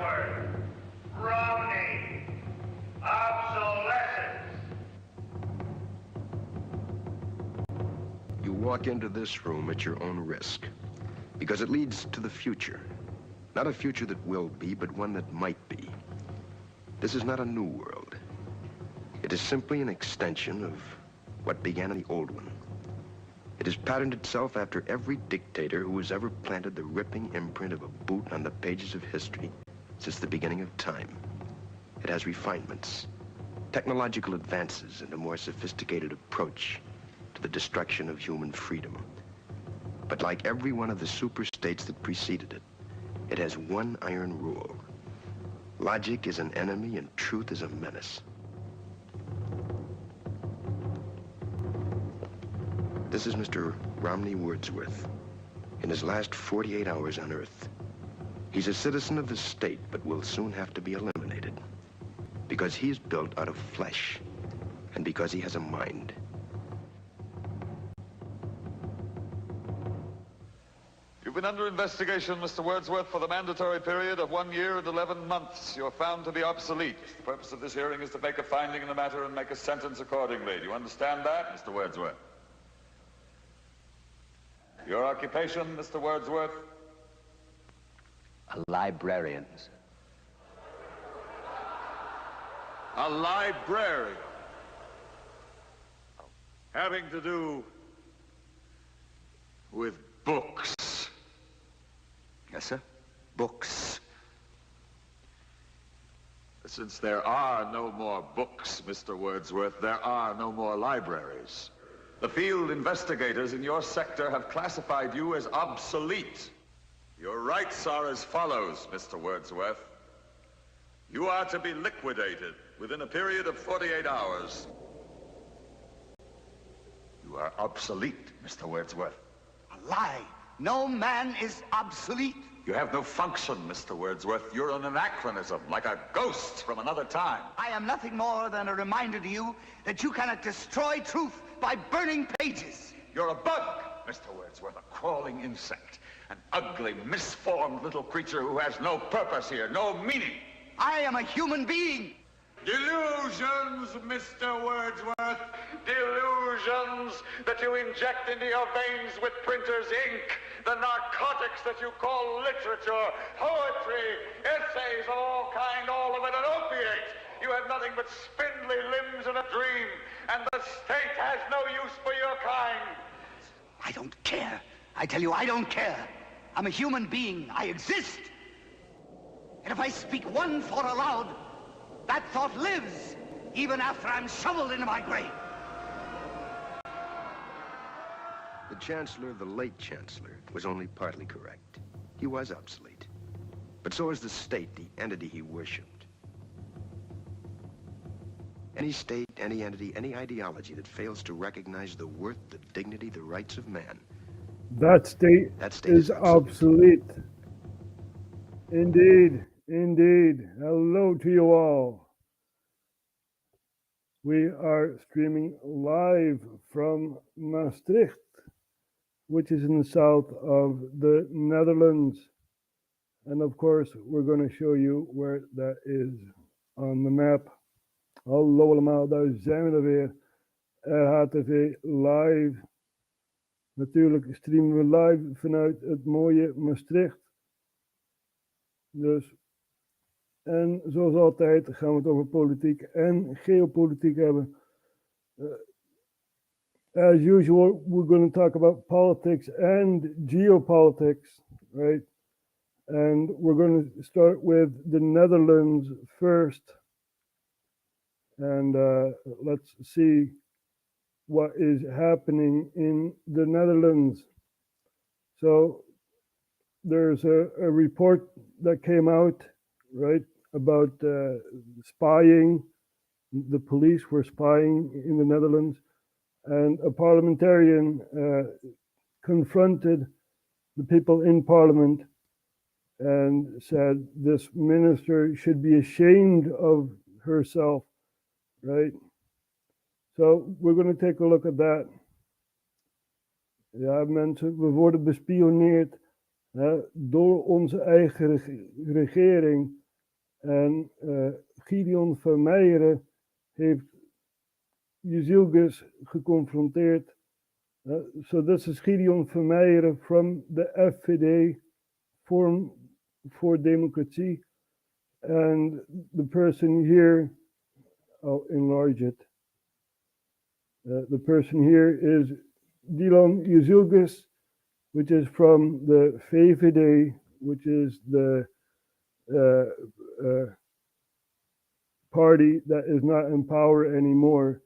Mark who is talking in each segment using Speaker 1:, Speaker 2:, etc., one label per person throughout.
Speaker 1: Wordsworth, Romney, obsolescence.
Speaker 2: You walk into this room at your own risk, because it leads to the future. Not a future that will be, but one that might be. This is not a new world. It is simply an extension of what began in the old one. It has patterned itself after every dictator who has ever planted the ripping imprint of a boot on the pages of history since the beginning of time. It has refinements, technological advances, and a more sophisticated approach to the destruction of human freedom. But like every one of the super-states that preceded it, it has one iron rule. Logic is an enemy and truth is a menace. This is Mr. Romney Wordsworth, in his last 48 hours on Earth. He's a citizen of the state, but will soon have to be eliminated. Because he is built out of flesh, and because he has a mind.
Speaker 3: You've been under investigation, Mr. Wordsworth, for the mandatory period of 1 year and 11 months. You're found to be obsolete. The purpose of this hearing is to make a finding in the matter and make a sentence accordingly. Do you understand that, Mr. Wordsworth? Your occupation, Mr. Wordsworth?
Speaker 4: A librarian, sir.
Speaker 3: A librarian. Having to do with books.
Speaker 4: Yes, sir. Books.
Speaker 3: Since there are no more books, Mr. Wordsworth, there are no more libraries. The field investigators in your sector have classified you as obsolete. Your rights are as follows, Mr. Wordsworth. You are to be liquidated within a period of 48 hours. You are obsolete, Mr. Wordsworth.
Speaker 5: A lie. No man is obsolete.
Speaker 3: You have no function, Mr. Wordsworth. You're an anachronism, like a ghost from another time.
Speaker 5: I am nothing more than a reminder to you that you cannot destroy truth by burning pages.
Speaker 3: You're a bug, Mr. Wordsworth, a crawling insect, an ugly, misformed little creature who has no purpose here, no meaning.
Speaker 5: I am a human being.
Speaker 1: Delusions, Mr. Wordsworth. Delusions that you inject into your veins with printer's ink. The narcotics that you call literature, poetry, essays of all kind, all of it an opiate. You have nothing but spindly limbs and a dream, and the state has no use for your kind.
Speaker 5: I don't care. I tell you, I don't care. I'm a human being. I exist. And if I speak one thought aloud, that thought lives, even after I'm shoveled into my grave.
Speaker 2: The Chancellor, the late Chancellor, was only partly correct. He was obsolete. But so is the state, the entity he worshipped. Any state, any entity, any ideology that fails to recognize the worth, the dignity, the rights of man.
Speaker 6: That state is obsolete. Indeed, indeed. Hello to you all. We are streaming live from Maastricht, which is in the south of the Netherlands. And of course, we're going to show you where that is on the map. Hallo allemaal, daar zijn we er weer. RHTV Live. Natuurlijk streamen we live vanuit het mooie Maastricht. Dus, en zoals altijd gaan we het over politiek en geopolitiek hebben. As usual, we're going to talk about politics and geopolitics, right? And we're going to start with the Netherlands first. And let's see what is happening in the Netherlands. So there's a report that came out, right, about spying. The police were spying in the Netherlands, and a parliamentarian confronted the people in parliament and said this minister should be ashamed of herself, right? So we're going to take a look at that. Ja, mensen, we worden bespioneerd door onze eigen regering. En Gideon van Meijeren heeft Jezilgus geconfronteerd. So this is Gideon van Meijeren from the FVD, Forum for Democracy. And the person here, I'll enlarge it. The person here is Dylan Jezilgus, which is from the VVD, which is the party that is not in power anymore.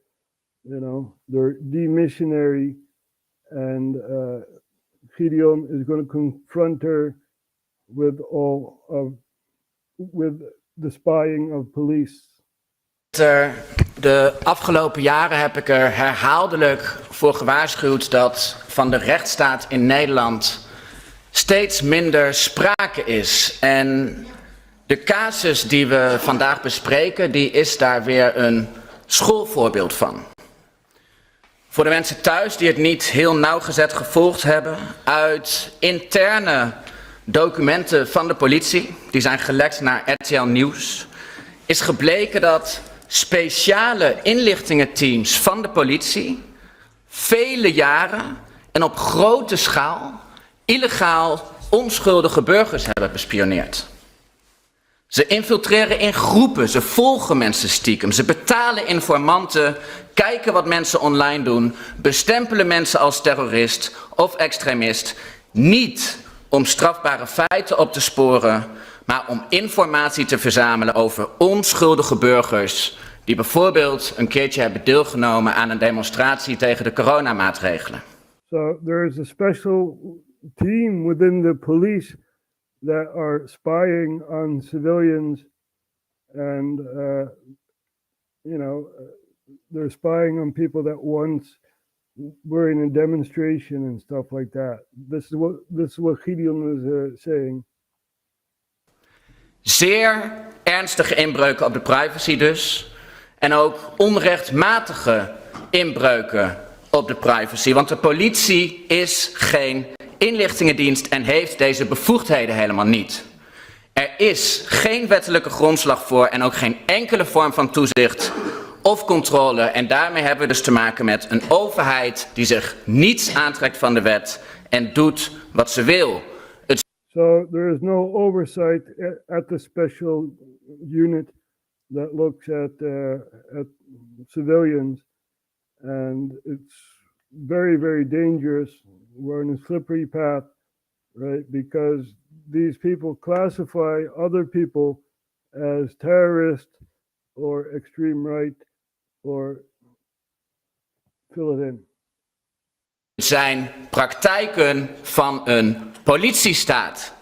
Speaker 6: You know, they're demissionary, and Gideon is going to confront her with the spying of police.
Speaker 7: De afgelopen jaren heb ik er herhaaldelijk voor gewaarschuwd dat van de rechtsstaat in Nederland steeds minder sprake is. En de casus die we vandaag bespreken, die is daar weer een schoolvoorbeeld van. Voor de mensen thuis die het niet heel nauwgezet gevolgd hebben, uit interne documenten van de politie, die zijn gelekt naar RTL Nieuws, is gebleken dat speciale inlichtingenteams van de politie vele jaren en op grote schaal illegaal onschuldige burgers hebben bespioneerd. Ze infiltreren in groepen, ze volgen mensen stiekem, ze betalen informanten, kijken wat mensen online doen, bestempelen mensen als terrorist of extremist, niet om strafbare feiten op te sporen, maar om informatie te verzamelen over onschuldige burgers die bijvoorbeeld een keertje hebben deelgenomen aan een demonstratie tegen de coronamaatregelen.
Speaker 6: So there is a special team within the police that are spying on civilians, and they're spying on people that once were in a demonstration and stuff like that. This is what Gideon was saying.
Speaker 7: Zeer ernstige inbreuken op de privacy dus. En ook onrechtmatige inbreuken op de privacy. Want de politie is geen inlichtingendienst en heeft deze bevoegdheden helemaal niet. Er is geen wettelijke grondslag voor en ook geen enkele vorm van toezicht of controle. En daarmee hebben we dus te maken met een overheid die zich niets aantrekt van de wet en doet wat ze wil.
Speaker 6: So there is no oversight at the special unit that looks at civilians, and it's very, very dangerous. We're on a slippery path, right? Because these people classify other people as terrorist or extreme right or fill it in.
Speaker 7: Zijn praktijken van een politiestaat.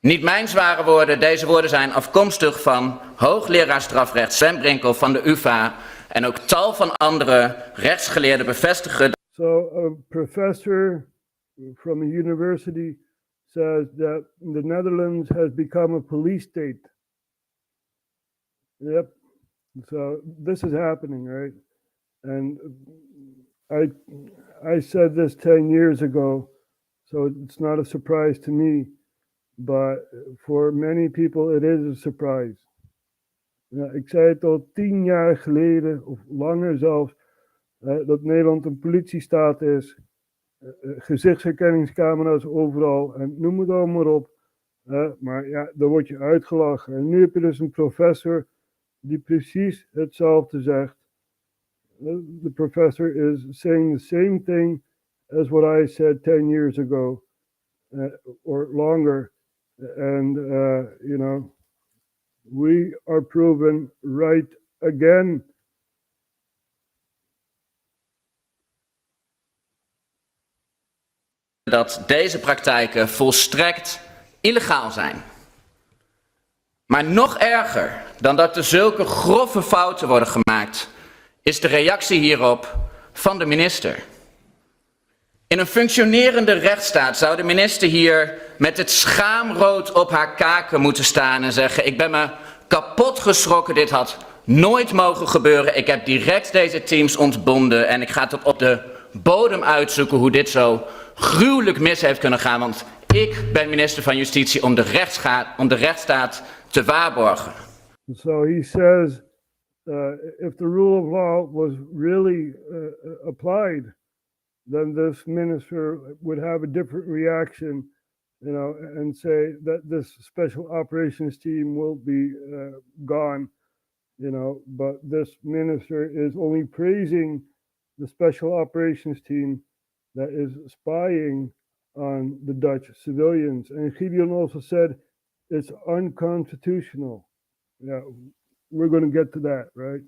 Speaker 7: Niet mijn zware woorden, deze woorden zijn afkomstig van hoogleraar strafrecht Sven Brinkel van de UvA en ook tal van andere rechtsgeleerden bevestigen.
Speaker 6: So a professor from a university says that the Netherlands has become a police state. Yep. So this is happening, right? And I said this 10 years ago, so it's not a surprise to me, but for many people it is a surprise. Ja, ik zei het al 10 jaar geleden, of langer zelfs, dat Nederland een politiestaat is, gezichtsherkenningscamera's overal, en noem het allemaal op. Maar ja, dan word je uitgelachen. En nu heb je dus een professor die precies hetzelfde zegt. The professor is saying the same thing as what I said 10 years ago, or longer. And, we are proven right again.
Speaker 7: Dat deze praktijken volstrekt illegaal zijn. Maar nog erger dan dat er zulke grove fouten worden gemaakt, is de reactie hierop van de minister. In een functionerende rechtsstaat zou de minister hier met het schaamrood op haar kaken moeten staan en zeggen: ik ben me kapot geschrokken, dit had nooit mogen gebeuren. Ik heb direct deze teams ontbonden en ik ga tot op de bodem uitzoeken hoe dit zo gruwelijk mis heeft kunnen gaan. Want Ik ben minister van Justitie om de rechtsstaat te waarborgen.
Speaker 6: So he says, if the rule of law was really applied, then this minister would have a different reaction, and say that this special operations team will be gone, but this minister is only praising the special operations team that is spying on the Dutch civilians. And Gideon also said it's unconstitutional. Yeah, we're going to get to that, right?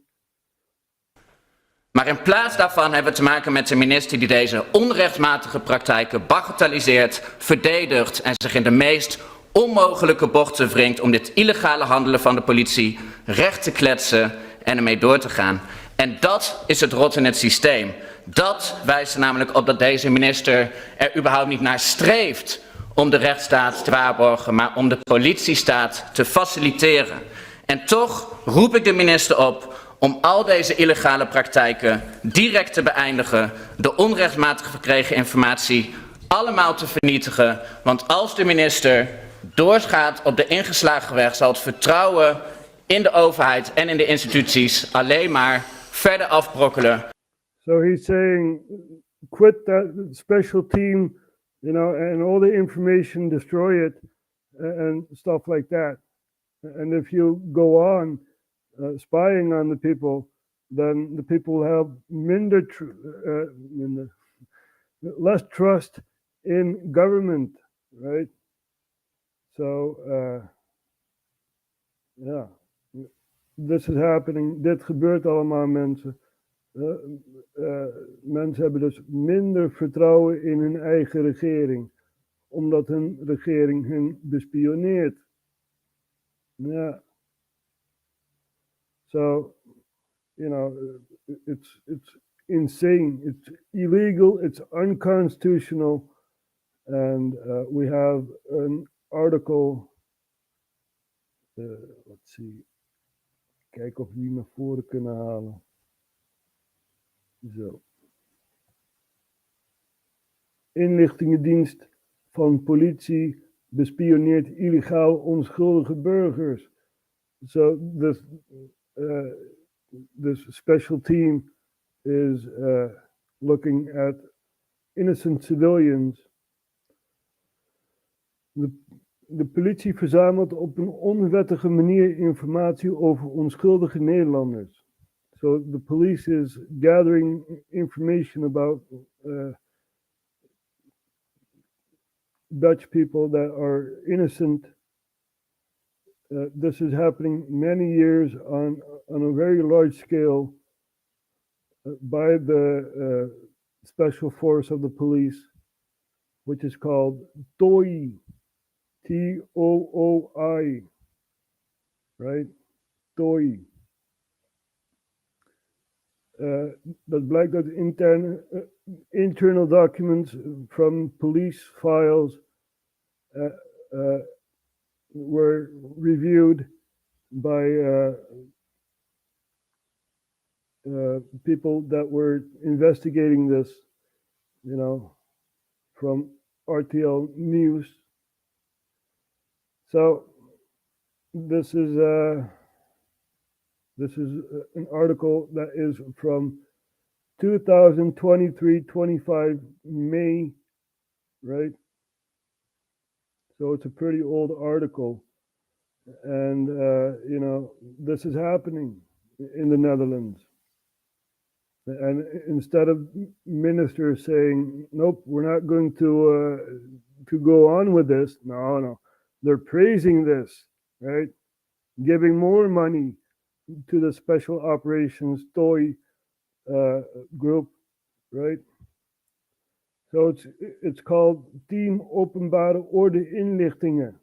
Speaker 7: Maar in plaats daarvan hebben we te maken met een minister die deze onrechtmatige praktijken bagatelliseert, verdedigt en zich in de meest onmogelijke bochten wringt om dit illegale handelen van de politie recht te kletsen en ermee door te gaan. En dat is het rot in het systeem. Dat wijst er namelijk op dat deze minister er überhaupt niet naar streeft om de rechtsstaat te waarborgen, maar om de politiestaat te faciliteren. En toch roep ik de minister op om al deze illegale praktijken direct te beëindigen, de onrechtmatig verkregen informatie allemaal te vernietigen. Want als de minister doorgaat op de ingeslagen weg, zal het vertrouwen in de overheid en in de instituties alleen maar verder afbrokkelen.
Speaker 6: So he's saying, quit that special team, and all the information, destroy it, and stuff like that. And if you go on spying on the people, then the people will have less trust in government, right? So, yeah, this is happening. Dit gebeurt allemaal, mensen. Mensen hebben dus minder vertrouwen in hun eigen regering, omdat hun regering hun bespioneert. Yeah. So, it's insane. It's illegal. It's unconstitutional. And we have an article. Let's see. Kijken of we die naar voren kunnen halen. Zo. Inlichtingendienst van politie bespioneert illegaal onschuldige burgers. So this special team is looking at innocent civilians. De politie verzamelt op een onwettige manier informatie over onschuldige Nederlanders. So the police is gathering information about Dutch people that are innocent. This is happening many years on a very large scale by the special force of the police, which is called TOI, T-O-O-I, right? TOI. Dat blijkt uit internal documents from police files were reviewed by people that were investigating this, from RTL News. So this is an article that is from 2023-25 May, right? So it's a pretty old article. And, this is happening in the Netherlands. And instead of ministers saying, nope, we're not going to go on with this. No. They're praising this, right? Giving more money to the Special Operations TOI group, right? So it's called Team Openbare Orde Inlichtingen.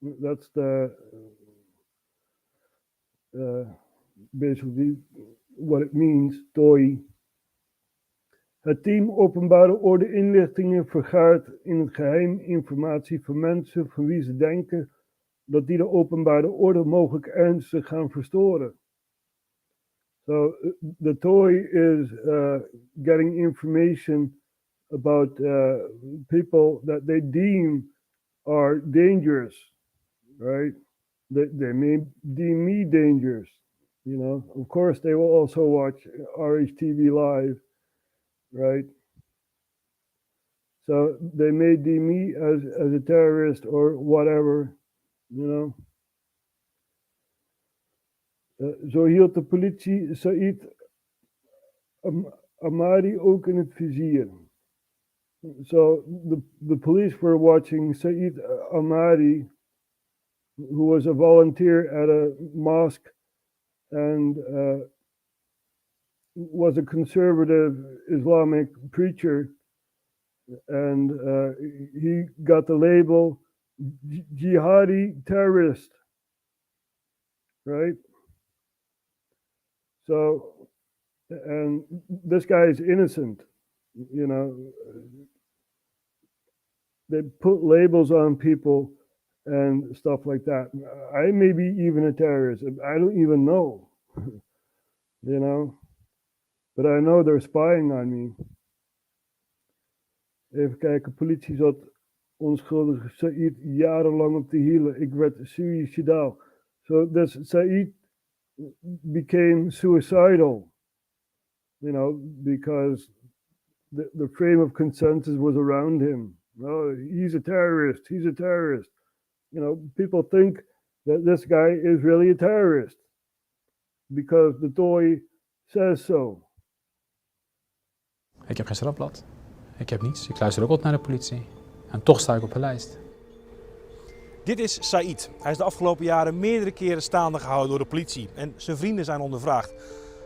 Speaker 6: That's the basically what it means, TOI. Het team Openbare Orde Inlichtingen vergaart in het geheim informatie van mensen van wie ze denken dat die de openbare orde mogelijk ernstig gaan verstoren. So the TOI is getting information about people that they deem are dangerous, right? They may deem me dangerous, you know. Of course, they will also watch RHTVLive, right? So they may deem me as a terrorist or whatever, you know. Zo hield de politie Said Ahmadi ook in het vizier. So the police were watching Said Ahmadi, who was a volunteer at a mosque and was a conservative Islamic preacher, and he got the label jihadi terrorist, right? So, and this guy is innocent, you know. They put labels on people and stuff like that. I may be even a terrorist. I don't even know, you know. But I know they're spying on me. Even kijken, politie zat onschuldige Said jarenlang op de hielen. Ik werd suicidaal. So this Said became suicidal, you know, because the frame of consensus was around him. Oh, he's a terrorist. He's a terrorist. You know, people think that this guy is really a terrorist because the toy says so.
Speaker 8: Ik heb geen strafblad. Ik heb niets. Ik luister ook altijd naar de politie. En toch sta ik op een lijst.
Speaker 9: Dit is Said. Hij is de afgelopen jaren meerdere keren staande gehouden door de politie. En zijn vrienden zijn ondervraagd.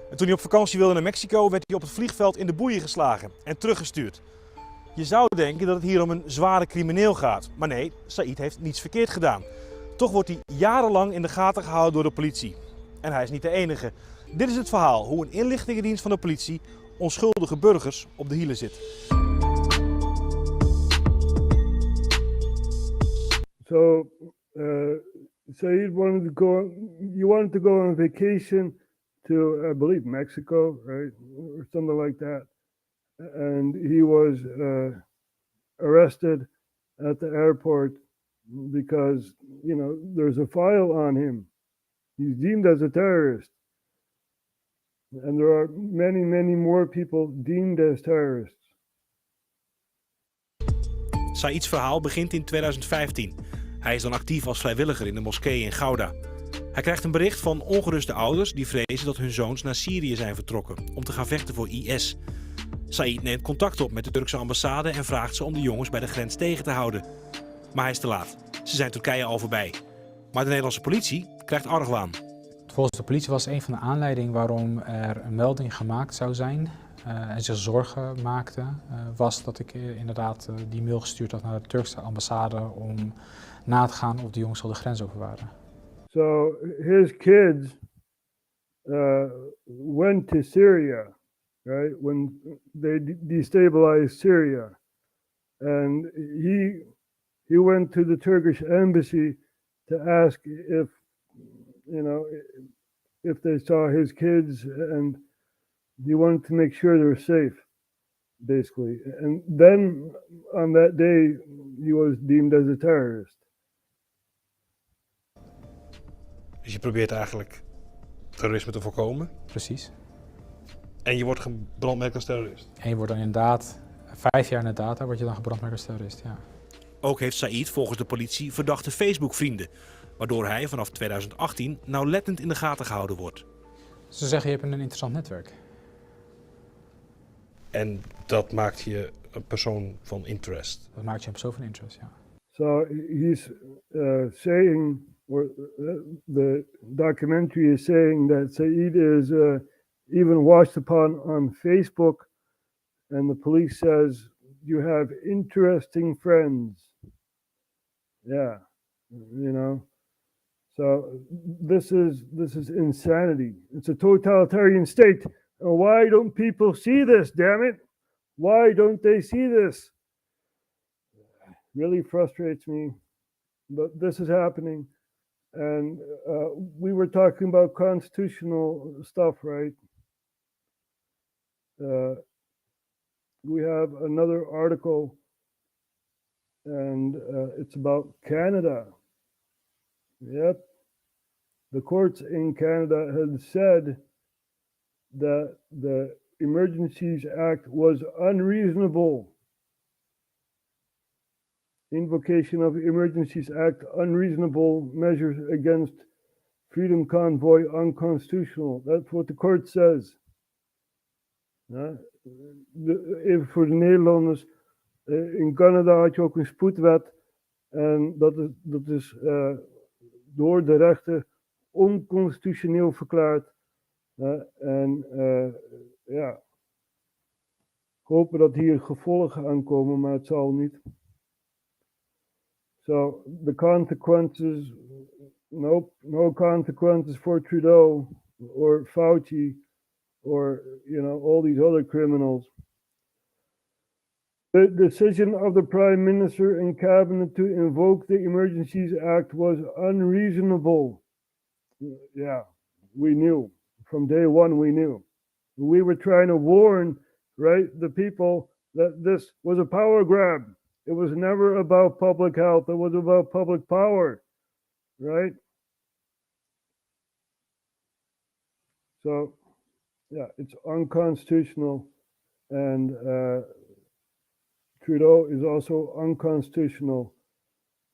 Speaker 9: En toen hij op vakantie wilde naar Mexico, werd hij op het vliegveld in de boeien geslagen en teruggestuurd. Je zou denken dat het hier om een zware crimineel gaat. Maar nee, Said heeft niets verkeerd gedaan. Toch wordt hij jarenlang in de gaten gehouden door de politie. En hij is niet de enige. Dit is het verhaal hoe een inlichtingendienst van de politie onschuldige burgers op de hielen zit.
Speaker 6: So Said wanted to go on vacation to, I believe, Mexico, right, or something like that. And he was arrested at the airport because, you know, there's a file on him. He's deemed as a terrorist. And there are many, many more people deemed as terrorists.
Speaker 9: Said's verhaal begint in 2015. Hij is dan actief als vrijwilliger in de moskee in Gouda. Hij krijgt een bericht van ongeruste ouders die vrezen dat hun zoons naar Syrië zijn vertrokken om te gaan vechten voor IS. Said neemt contact op met de Turkse ambassade en vraagt ze om de jongens bij de grens tegen te houden. Maar hij is te laat. Ze zijn Turkije al voorbij. Maar de Nederlandse politie krijgt argwaan.
Speaker 8: Volgens de politie was een van de aanleidingen waarom er een melding gemaakt zou zijn en zich zorgen maakte, was dat ik inderdaad die mail gestuurd had naar de Turkse ambassade om na te gaan of de jongens al de grens over waren.
Speaker 6: So his kids went to Syria, right, when they destabilized Syria. And he went to the Turkish embassy to ask if, you know, if they saw his kids, and he wanted to make sure they were safe, basically. And then on that day, he was deemed as a terrorist.
Speaker 9: Dus je probeert eigenlijk terrorisme te voorkomen.
Speaker 8: Precies.
Speaker 9: En je wordt gebrandmerkt als terrorist.
Speaker 8: En je wordt dan inderdaad, 5 jaar na data, word je dan gebrandmerkt als terrorist, ja.
Speaker 9: Ook heeft Said volgens de politie verdachte Facebook-vrienden, waardoor hij vanaf 2018 nauwlettend in de gaten gehouden wordt.
Speaker 8: Ze zeggen je hebt een interessant netwerk.
Speaker 9: En dat maakt je een persoon van interest.
Speaker 8: Dat maakt je een persoon van interest, ja.
Speaker 6: So he's saying, or the documentary is saying that Said is even watched upon on Facebook, and the police says you have interesting friends. Yeah, you know. So this is insanity. It's a totalitarian state. And why don't people see this, damn it? Why don't they see this? Really frustrates me. But this is happening. And we were talking about constitutional stuff, right? we have another article, and it's about Canada. Yep. The courts in Canada had said that the Emergencies Act was unreasonable. Invocation of Emergencies Act, unreasonable measures against Freedom Convoy, unconstitutional. That's what the court says. Even voor de Nederlanders, in Canada had je ook een spoedwet en dat is door de rechter onconstitutioneel verklaard. Ja, hopen dat hier gevolgen aankomen, maar het zal niet. So the consequences, nope, no consequences for Trudeau or Fauci or, all these other criminals. The decision of the Prime Minister and Cabinet to invoke the Emergencies Act was unreasonable. Yeah, we knew. From day one, we knew. We were trying to warn, right, the people that this was a power grab. It was never about public health. It was about public power, right? So, yeah, it's unconstitutional. And Trudeau is also unconstitutional.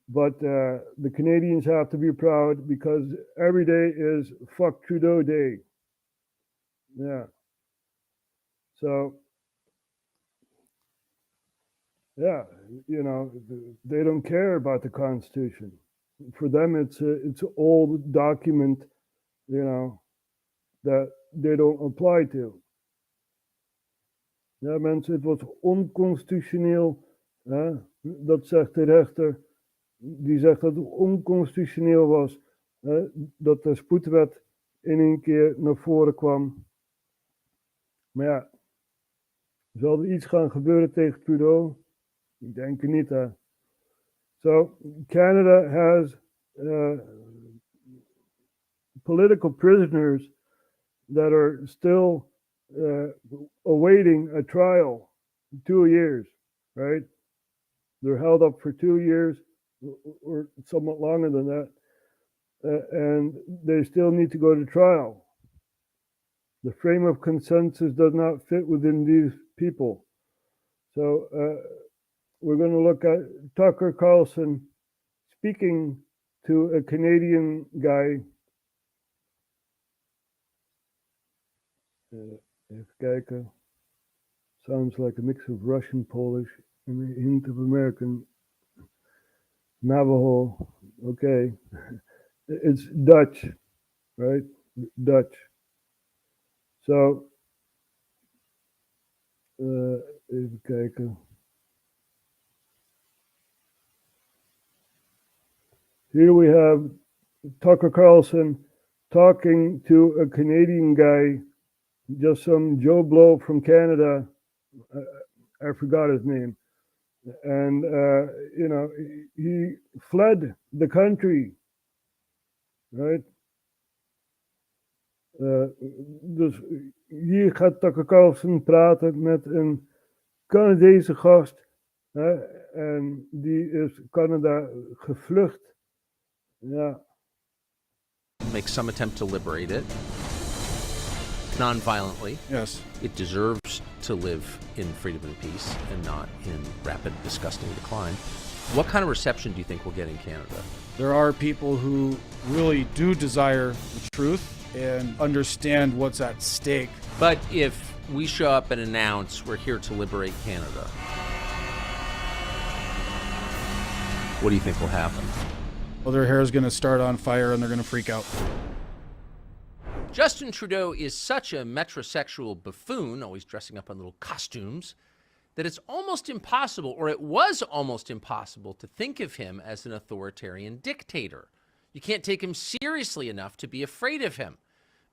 Speaker 6: But the Canadians have to be proud because every day is Fuck Trudeau Day. Yeah. So, yeah, they don't care about the Constitution. For them, it's an old document, that they don't apply to. Ja, mensen, het was onconstitutioneel. Dat zegt de rechter. Die zegt dat het onconstitutioneel was. Dat de spoedwet in één keer naar voren kwam. Maar ja, zal er iets gaan gebeuren tegen Trudeau? Ik denk het niet, hè. So, Canada has political prisoners that are still awaiting a trial, 2 years, right? They're held up for 2 years or somewhat longer than that, and they still need to go to trial. The frame of consensus does not fit within these people. So we're going to look at Tucker Carlson speaking to a Canadian guy. Even kijken. Sounds like a mix of Russian, Polish, and a hint of American. Navajo. Okay. It's Dutch, right? Dutch. So, even kijken. Here we have Tucker Carlson talking to a Canadian guy, just some Joe Blow from Canada. I forgot his name. And, he fled the country, right? Dus hier gaat Tucker Carlson praten met een Canadese gast. En die is Canada gevlucht. Yeah.
Speaker 10: Make some attempt to liberate it non-violently.
Speaker 11: Yes.
Speaker 10: It deserves to live in freedom and peace and not in rapid, disgusting decline. What kind of reception do you think we'll get in Canada?
Speaker 11: There are people who really do desire the truth and understand what's at stake.
Speaker 10: But if we show up and announce we're here to liberate Canada, what do you think will happen?
Speaker 11: Well, their hair is going to start on fire and they're going to freak out.
Speaker 10: Justin Trudeau is such a metrosexual buffoon, always dressing up in little costumes, that it's almost impossible, or it was almost impossible, to think of him as an authoritarian dictator. You can't take him seriously enough to be afraid of him.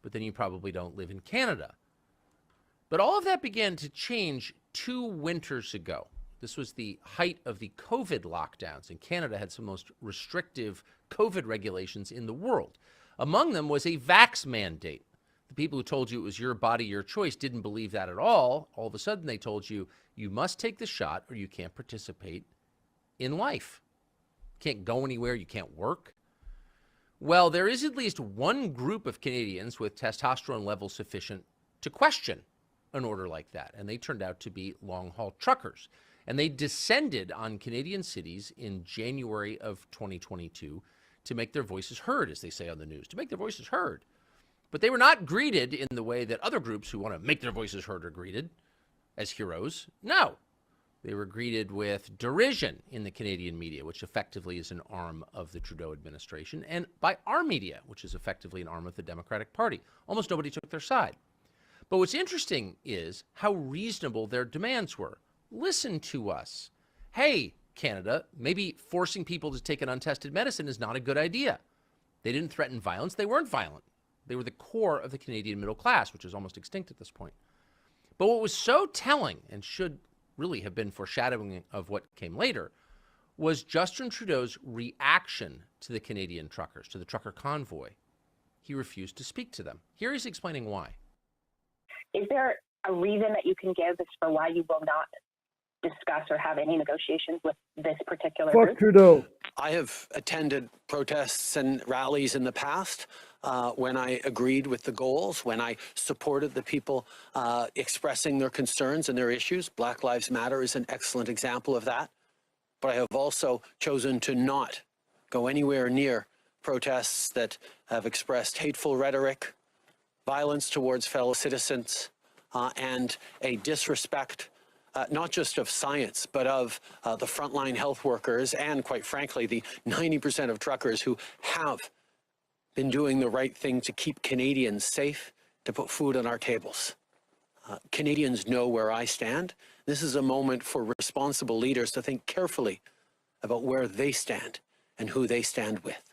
Speaker 10: But then you probably don't live in Canada. But all of that began to change 2 winters ago. This was the height of the COVID lockdowns, and Canada had some of the most restrictive COVID regulations in the world. Among them was a vax mandate. The people who told you it was your body, your choice didn't believe that at all. All of a sudden, they told you, you must take the shot or you can't participate in life. You can't go anywhere, you can't work. Well, there is at least one group of Canadians with testosterone levels sufficient to question an order like that, and they turned out to be long-haul truckers. And they descended on Canadian cities in January of 2022 to make their voices heard, as they say on the news, to make their voices heard. But they were not greeted in the way that other groups who want to make their voices heard are greeted, as heroes. No. They were greeted with derision in the Canadian media, which effectively is an arm of the Trudeau administration, and by our media, which is effectively an arm of the Democratic Party. Almost nobody took their side. But what's interesting is how reasonable their demands were. Listen to us. Hey, Canada, maybe forcing people to take an untested medicine is not a good idea. They didn't threaten violence. They weren't violent. They were the core of the Canadian middle class, which is almost extinct at this point. But what was so telling, and should really have been foreshadowing of what came later, was Justin Trudeau's reaction to the Canadian truckers, to the trucker convoy. He refused to speak to them. Here he's explaining why.
Speaker 12: Is there a reason that you can give as for why you will not discuss or have any negotiations with this particular
Speaker 6: Fuck
Speaker 12: group?
Speaker 6: Trudeau.
Speaker 13: I have attended protests and rallies in the past when I agreed with the goals, when I supported the people expressing their concerns and their issues. Black Lives Matter is an excellent example of that. But I have also chosen to not go anywhere near protests that have expressed hateful rhetoric, violence towards fellow citizens, and a disrespect not just of science, but of the frontline health workers and, quite frankly, the 90% of truckers who have been doing the right thing to keep Canadians safe, to put food on our tables. Canadians know where I stand. This is a moment for responsible leaders to think carefully about where they stand and who they stand with.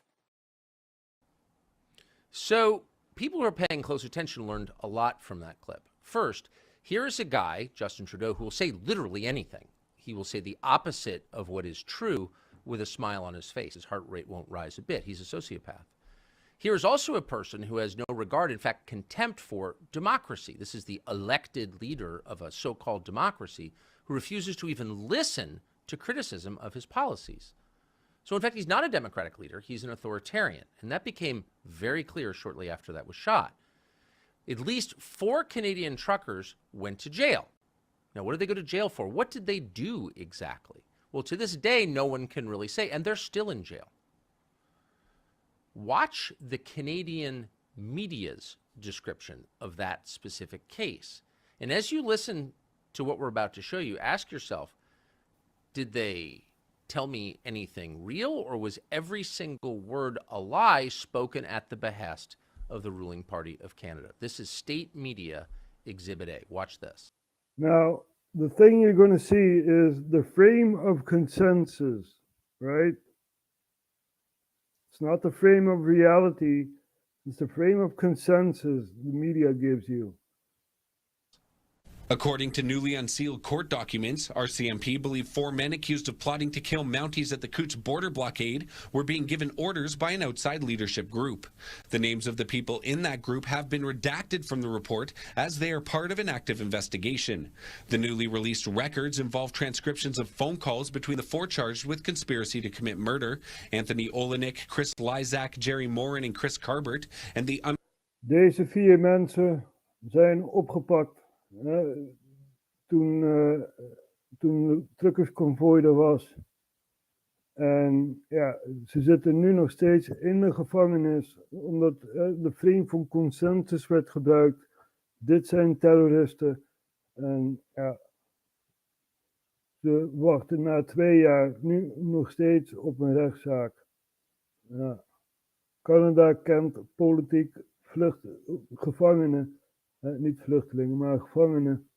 Speaker 10: So people who are paying close attention learned a lot from that clip. First, here is a guy, Justin Trudeau, who will say literally anything. He will say the opposite of what is true with a smile on his face. His heart rate won't rise a bit. He's a sociopath. Here is also a person who has no regard, in fact, contempt for democracy. This is the elected leader of a so-called democracy who refuses to even listen to criticism of his policies. So, in fact, he's not a democratic leader. He's an authoritarian. And that became very clear shortly after that was shot. At least 4 Canadian truckers went to jail. Now, what did they go to jail for? What did they do exactly? Well, to this day, no one can really say, and they're still in jail. Watch the Canadian media's description of that specific case. And as you listen to what we're about to show you, ask yourself, did they tell me anything real, or was every single word a lie spoken at the behest of the ruling party of Canada? This is State Media Exhibit A. Watch this.
Speaker 6: Now, the thing you're going to see is the frame of consensus, right? It's not the frame of reality. It's the frame of consensus the media gives you.
Speaker 14: According to newly unsealed court documents, RCMP believe 4 men accused of plotting to kill Mounties at the Coots border blockade were being given orders by an outside leadership group. The names of the people in that group have been redacted from the report as they are part of an active investigation. The newly released records involve transcriptions of phone calls between the 4 charged with conspiracy to commit murder: Anthony Olenek, Chris Lysak, Jerry Morin en Chris Carbert, and the...
Speaker 6: Deze 4 mensen zijn opgepakt toen de truckersconvooi er was. En ja, ze zitten nu nog steeds in de gevangenis, omdat de frame van consensus werd gebruikt. Dit zijn terroristen. En ja, ze wachten na 2 jaar nu nog steeds op een rechtszaak. Ja. Canada kent politiek gevangenen. Niet vluchtelingen, maar gevangenen.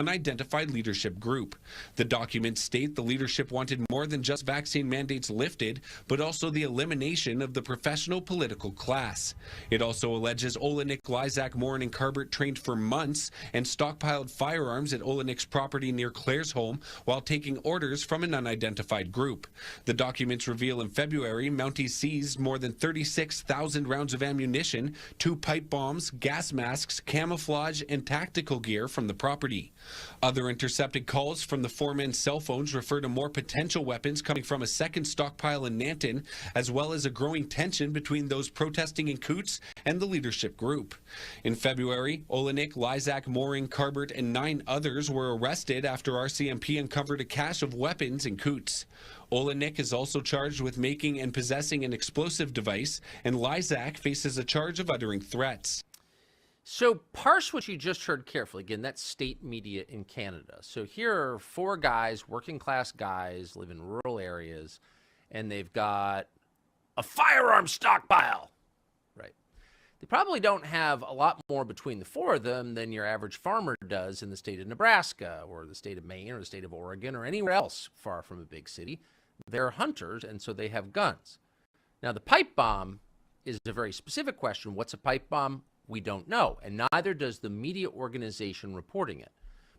Speaker 14: unidentified leadership group. The documents state the leadership wanted more than just vaccine mandates lifted, but also the elimination of the professional political class. It also alleges Olenek, Lysak, Morin, and Carbert trained for months and stockpiled firearms at Olenek's property near Claire's home while taking orders from an unidentified group. The documents reveal in February, Mounties seized more than 36,000 rounds of ammunition, 2 pipe bombs, gas masks, camouflage, and tactical gear from the property. Other intercepted calls from the 4 men's cell phones refer to more potential weapons coming from a second stockpile in Nanton, as well as a growing tension between those protesting in Coutts and the leadership group. In February, Olenek, Lysak, Morin, Carbert, and 9 others were arrested after RCMP uncovered a cache of weapons in Coutts. Olenek is also charged with making and possessing an explosive device, and Lysak faces a charge of uttering threats.
Speaker 10: So parse what you just heard carefully. Again, that's state media in Canada. So here are 4 guys, working class guys, live in rural areas, and they've got a firearm stockpile, right? They probably don't have a lot more between the 4 of them than your average farmer does in the state of Nebraska or the state of Maine or the state of Oregon or anywhere else far from a big city. They're hunters, and so they have guns. Now, the pipe bomb is a very specific question. What's a pipe bomb? We don't know, and neither does the media organization reporting it.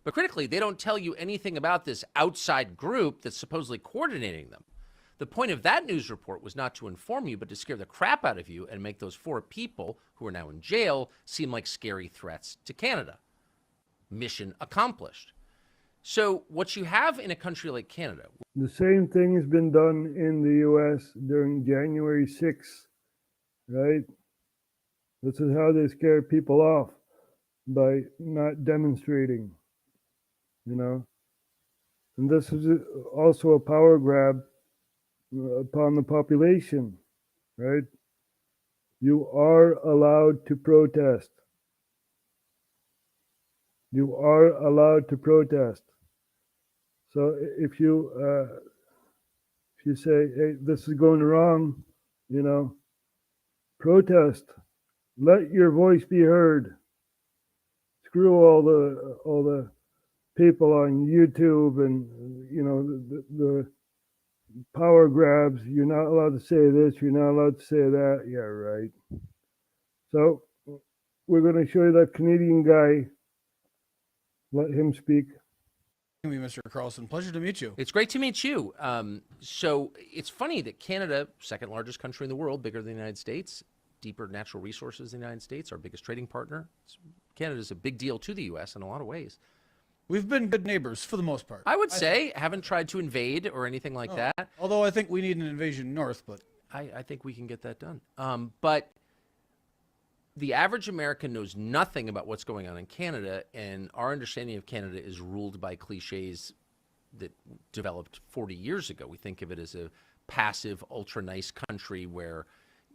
Speaker 10: But critically, they don't tell you anything about this outside group that's supposedly coordinating them. The point of that news report was not to inform you, but to scare the crap out of you and make those 4 people who are now in jail seem like scary threats to Canada. Mission accomplished. So what you have in a country like Canada...
Speaker 6: The same thing has been done in the U.S. during January 6th, right? This is how they scare people off, by not demonstrating, you know. And this is also a power grab upon the population, right? You are allowed to protest. You are allowed to protest. So if you say, hey, this is going wrong, you know, protest. Let your voice be heard. Screw all the people on YouTube and, you know, the power grabs. You're not allowed to say this. You're not allowed to say that. Yeah, right. So we're going to show you that Canadian guy. Let him speak.
Speaker 11: Mr. Carlson, pleasure to meet you.
Speaker 10: It's great to meet you. So it's funny that Canada, second largest country in the world, bigger than the United States, deeper natural resources in the United States, our biggest trading partner. Canada's a big deal to the U.S. in a lot of ways.
Speaker 11: We've been good neighbors for the most part.
Speaker 10: I would say, haven't tried to invade or anything like that.
Speaker 11: Although I think we need an invasion north, but...
Speaker 10: I think we can get that done. But the average American knows nothing about what's going on in Canada, and our understanding of Canada is ruled by cliches that developed 40 years ago. We think of it as a passive, ultra-nice country where,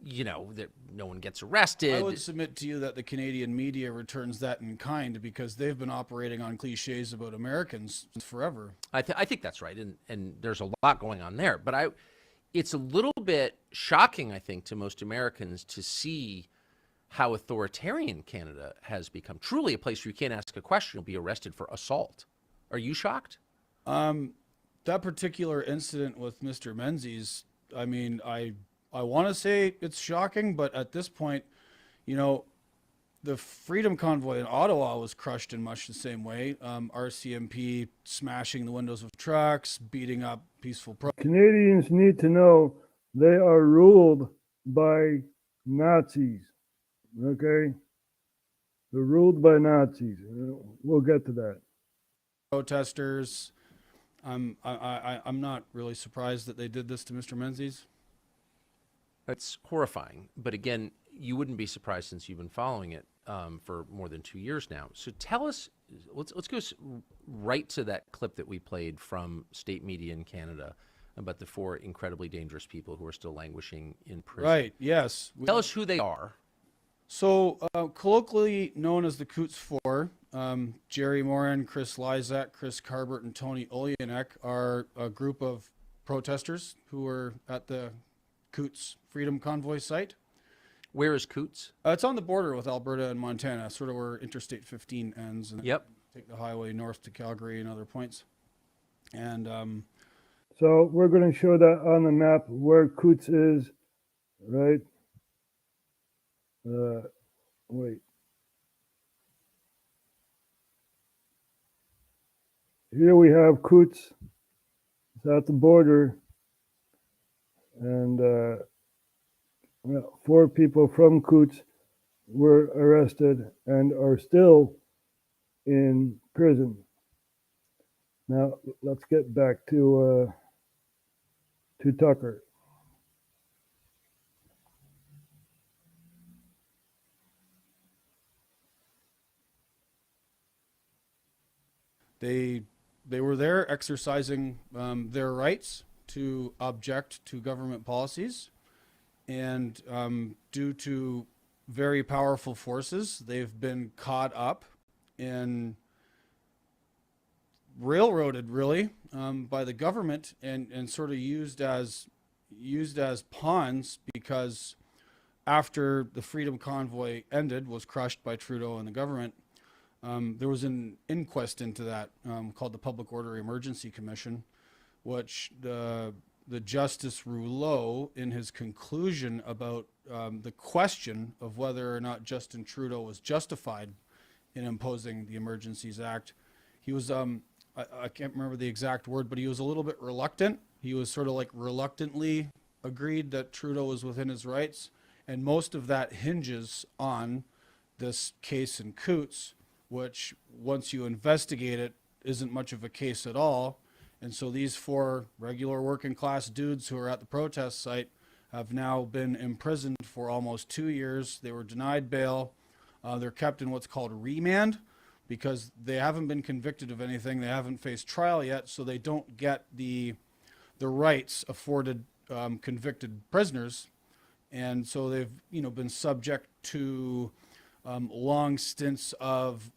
Speaker 10: you know, that no one gets arrested.
Speaker 11: I would submit to you that the Canadian media returns that in kind because they've been operating on cliches about Americans forever.
Speaker 10: I think that's right, and there's a lot going on there. But it's a little bit shocking, I think, to most Americans to see how authoritarian Canada has become. Truly a place where you can't ask a question, you'll be arrested for assault. Are you shocked?
Speaker 11: That particular incident with Mr. Menzies, I mean, I want to say it's shocking, but at this point, you know, the Freedom Convoy in Ottawa was crushed in much the same way. RCMP smashing the windows of trucks, beating up peaceful protesters.
Speaker 6: Canadians need to know they are ruled by Nazis, okay? They're ruled by Nazis. We'll get to that.
Speaker 11: Protesters. I'm not really surprised that they did this to Mr. Menzies.
Speaker 10: It's horrifying, but again, you wouldn't be surprised since you've been following it for more than 2 years now. So tell us, let's go right to that clip that we played from state media in Canada about the 4 incredibly dangerous people who are still languishing in prison.
Speaker 11: Right, yes.
Speaker 10: Tell us who they are.
Speaker 11: So colloquially known as the Coutts 4, Jerry Morin, Chris Lysak, Chris Carbert, and Tony Olenek are a group of protesters who were at the Coutts Freedom Convoy site.
Speaker 10: Where is Coutts?
Speaker 11: It's on the border with Alberta and Montana, sort of where Interstate 15 ends. And
Speaker 10: yep.
Speaker 11: take the highway north to Calgary and other points. And
Speaker 6: so we're going to show that on the map where Coutts is, right? Wait. Here we have Coutts. It's at the border. And 4 people from Coutts were arrested and are still in prison. Now let's get back to Tucker.
Speaker 11: They were there exercising their rights to object to government policies, and due to very powerful forces, they've been caught up in railroaded really by the government and sort of used as pawns, because after the Freedom Convoy ended, was crushed by Trudeau and the government, there was an inquest into that called the Public Order Emergency Commission, which the Justice Rouleau, in his conclusion about the question of whether or not Justin Trudeau was justified in imposing the Emergencies Act, he was, I can't remember the exact word, but he was a little bit reluctant. He was sort of like reluctantly agreed that Trudeau was within his rights. And most of that hinges on this case in Coutts, which once you investigate it, isn't much of a case at all. And so these 4 regular working class dudes who are at the protest site have now been imprisoned for almost 2 years. They were denied bail. They're kept in what's called remand because they haven't been convicted of anything. They haven't faced trial yet, so they don't get the rights afforded convicted prisoners. And so they've been subject to long stints of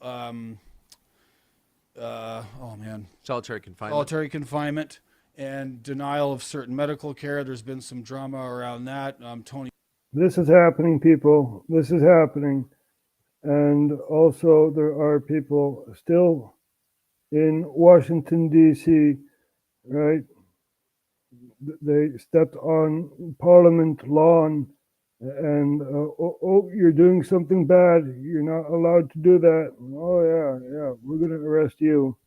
Speaker 10: solitary confinement.
Speaker 11: Solitary confinement and denial of certain medical care. There's been some drama around that. Tony.
Speaker 6: This is happening, people. This is happening. And also there are people still in Washington, D.C., right? They stepped on Parliament lawn and, you're doing something bad. You're not allowed to do that. Oh, yeah, we're going to arrest you.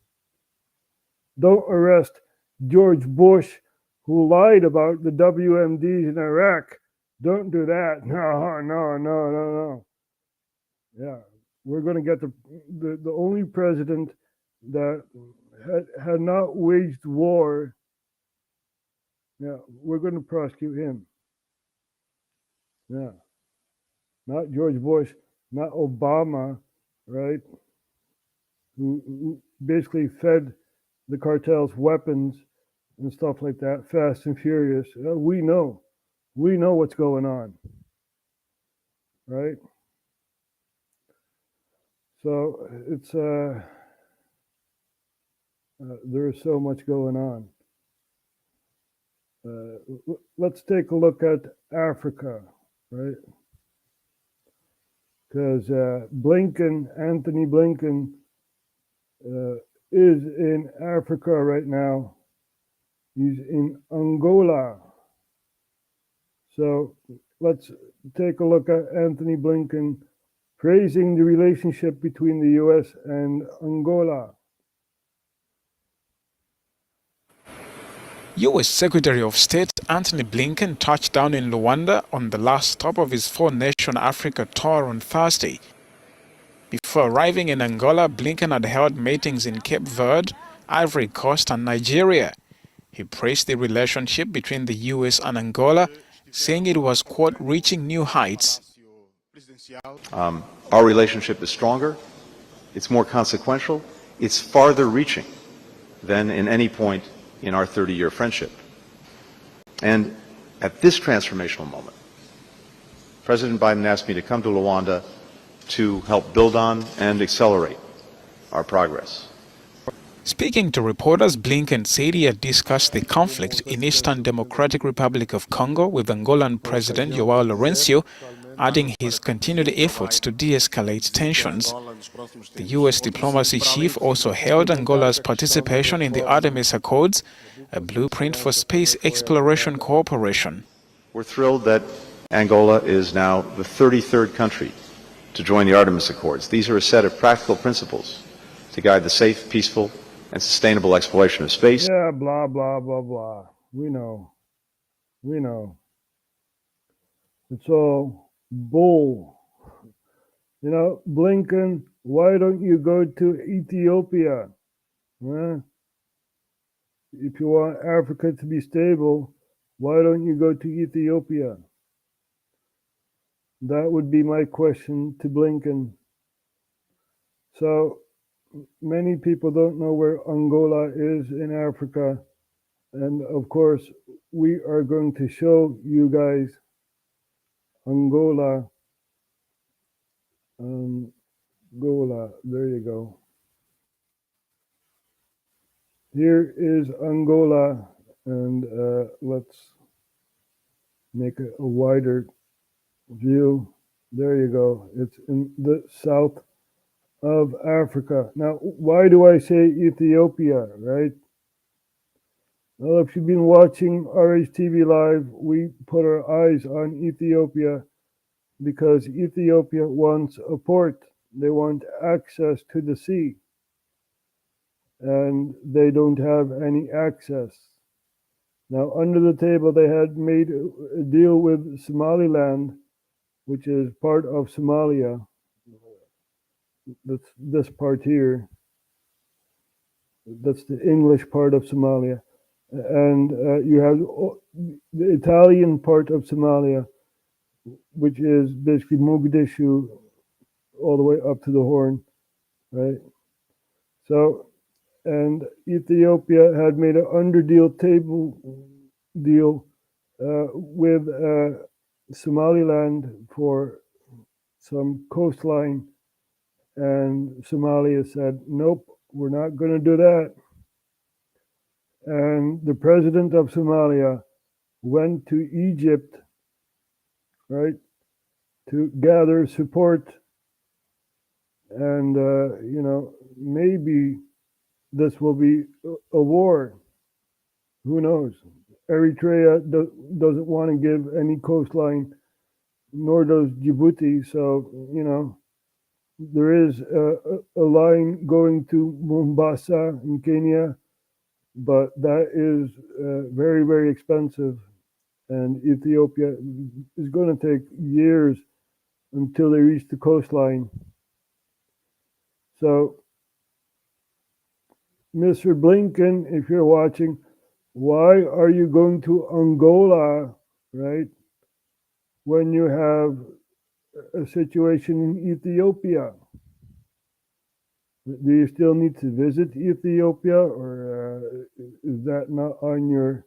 Speaker 6: Don't arrest George Bush, who lied about the WMDs in Iraq. Don't do that. No. Yeah, we're going to get the only president that had not waged war. Yeah, we're going to prosecute him. Yeah, not George Bush, not Obama, right? Who basically fed the cartels weapons and stuff like that, Fast and Furious. We know what's going on, right? So it's there is so much going on. Let's take a look at Africa, right? Because Anthony Blinken, is in Africa right now. He's in Angola. So let's take a look at Anthony Blinken praising the relationship between the U.S. and Angola.
Speaker 15: U.S. Secretary of State Anthony Blinken touched down in Luanda on the last stop of his 4-nation Africa tour on Thursday. Before arriving in Angola, Blinken had held meetings in Cape Verde, Ivory Coast and Nigeria. He praised the relationship between the U.S. and Angola, saying it was, quote, reaching new heights.
Speaker 16: Our relationship is stronger, it's more consequential, it's farther reaching than in any point in our 30-year friendship. And at this transformational moment, President Biden asked me to come to Luanda to help build on and accelerate our progress.
Speaker 15: Speaking to reporters, Blinken said he had discussed the conflict in Eastern Democratic Republic of Congo with Angolan President João Lourenço adding his continued efforts to de-escalate tensions. The U.S. diplomacy chief also hailed Angola's participation in the Artemis Accords, a blueprint for space exploration cooperation.
Speaker 16: We're thrilled that Angola is now the 33rd country to join the Artemis Accords. These are a set of practical principles to guide the safe, peaceful, and sustainable exploration of space.
Speaker 6: Yeah, blah, blah, blah, blah. We know. We know. It's all bull. You know, Blinken, why don't you go to Ethiopia? Huh? If you want Africa to be stable, why don't you go to Ethiopia? That would be my question to Blinken. So many people don't know where Angola is in Africa. And of course, we are going to show you guys Angola. Angola, there you go. Here is Angola, and let's make a wider view. There you go. It's in the south of Africa. Now, why do I say Ethiopia, right? Well, if you've been watching RHTVLive, we put our eyes on Ethiopia because Ethiopia wants a port. They want access to the sea. And they don't have any access. Now, under the table, they had made a deal with Somaliland, which is part of Somalia. That's this part here. That's the English part of Somalia. And you have the Italian part of Somalia, which is basically Mogadishu all the way up to the Horn, right? So, and Ethiopia had made an underdeal table deal with Somaliland for some coastline, and Somalia said, nope, we're not going to do that. And the president of Somalia went to Egypt, right, to gather support. And, you know, maybe this will be a war. Who knows? Eritrea doesn't want to give any coastline, nor does Djibouti. So, you know, there is a line going to Mombasa in Kenya, but that is very, very expensive. And Ethiopia is going to take years until they reach the coastline. So, Mr. Blinken, if you're watching, why are you going to Angola, right, when you have a situation in Ethiopia? Do you still need to visit Ethiopia, or is that not on your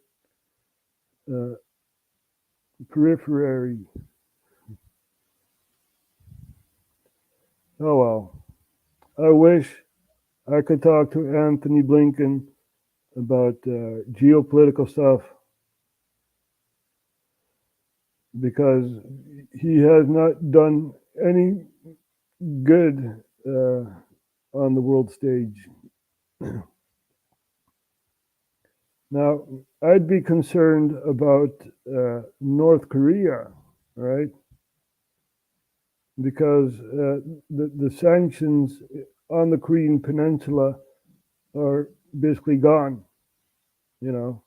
Speaker 6: periphery? Oh well. I wish I could talk to Anthony Blinken about geopolitical stuff, because he has not done any good on the world stage. Now, I'd be concerned about North Korea, right? Because the sanctions on the Korean Peninsula are basically gone. You know,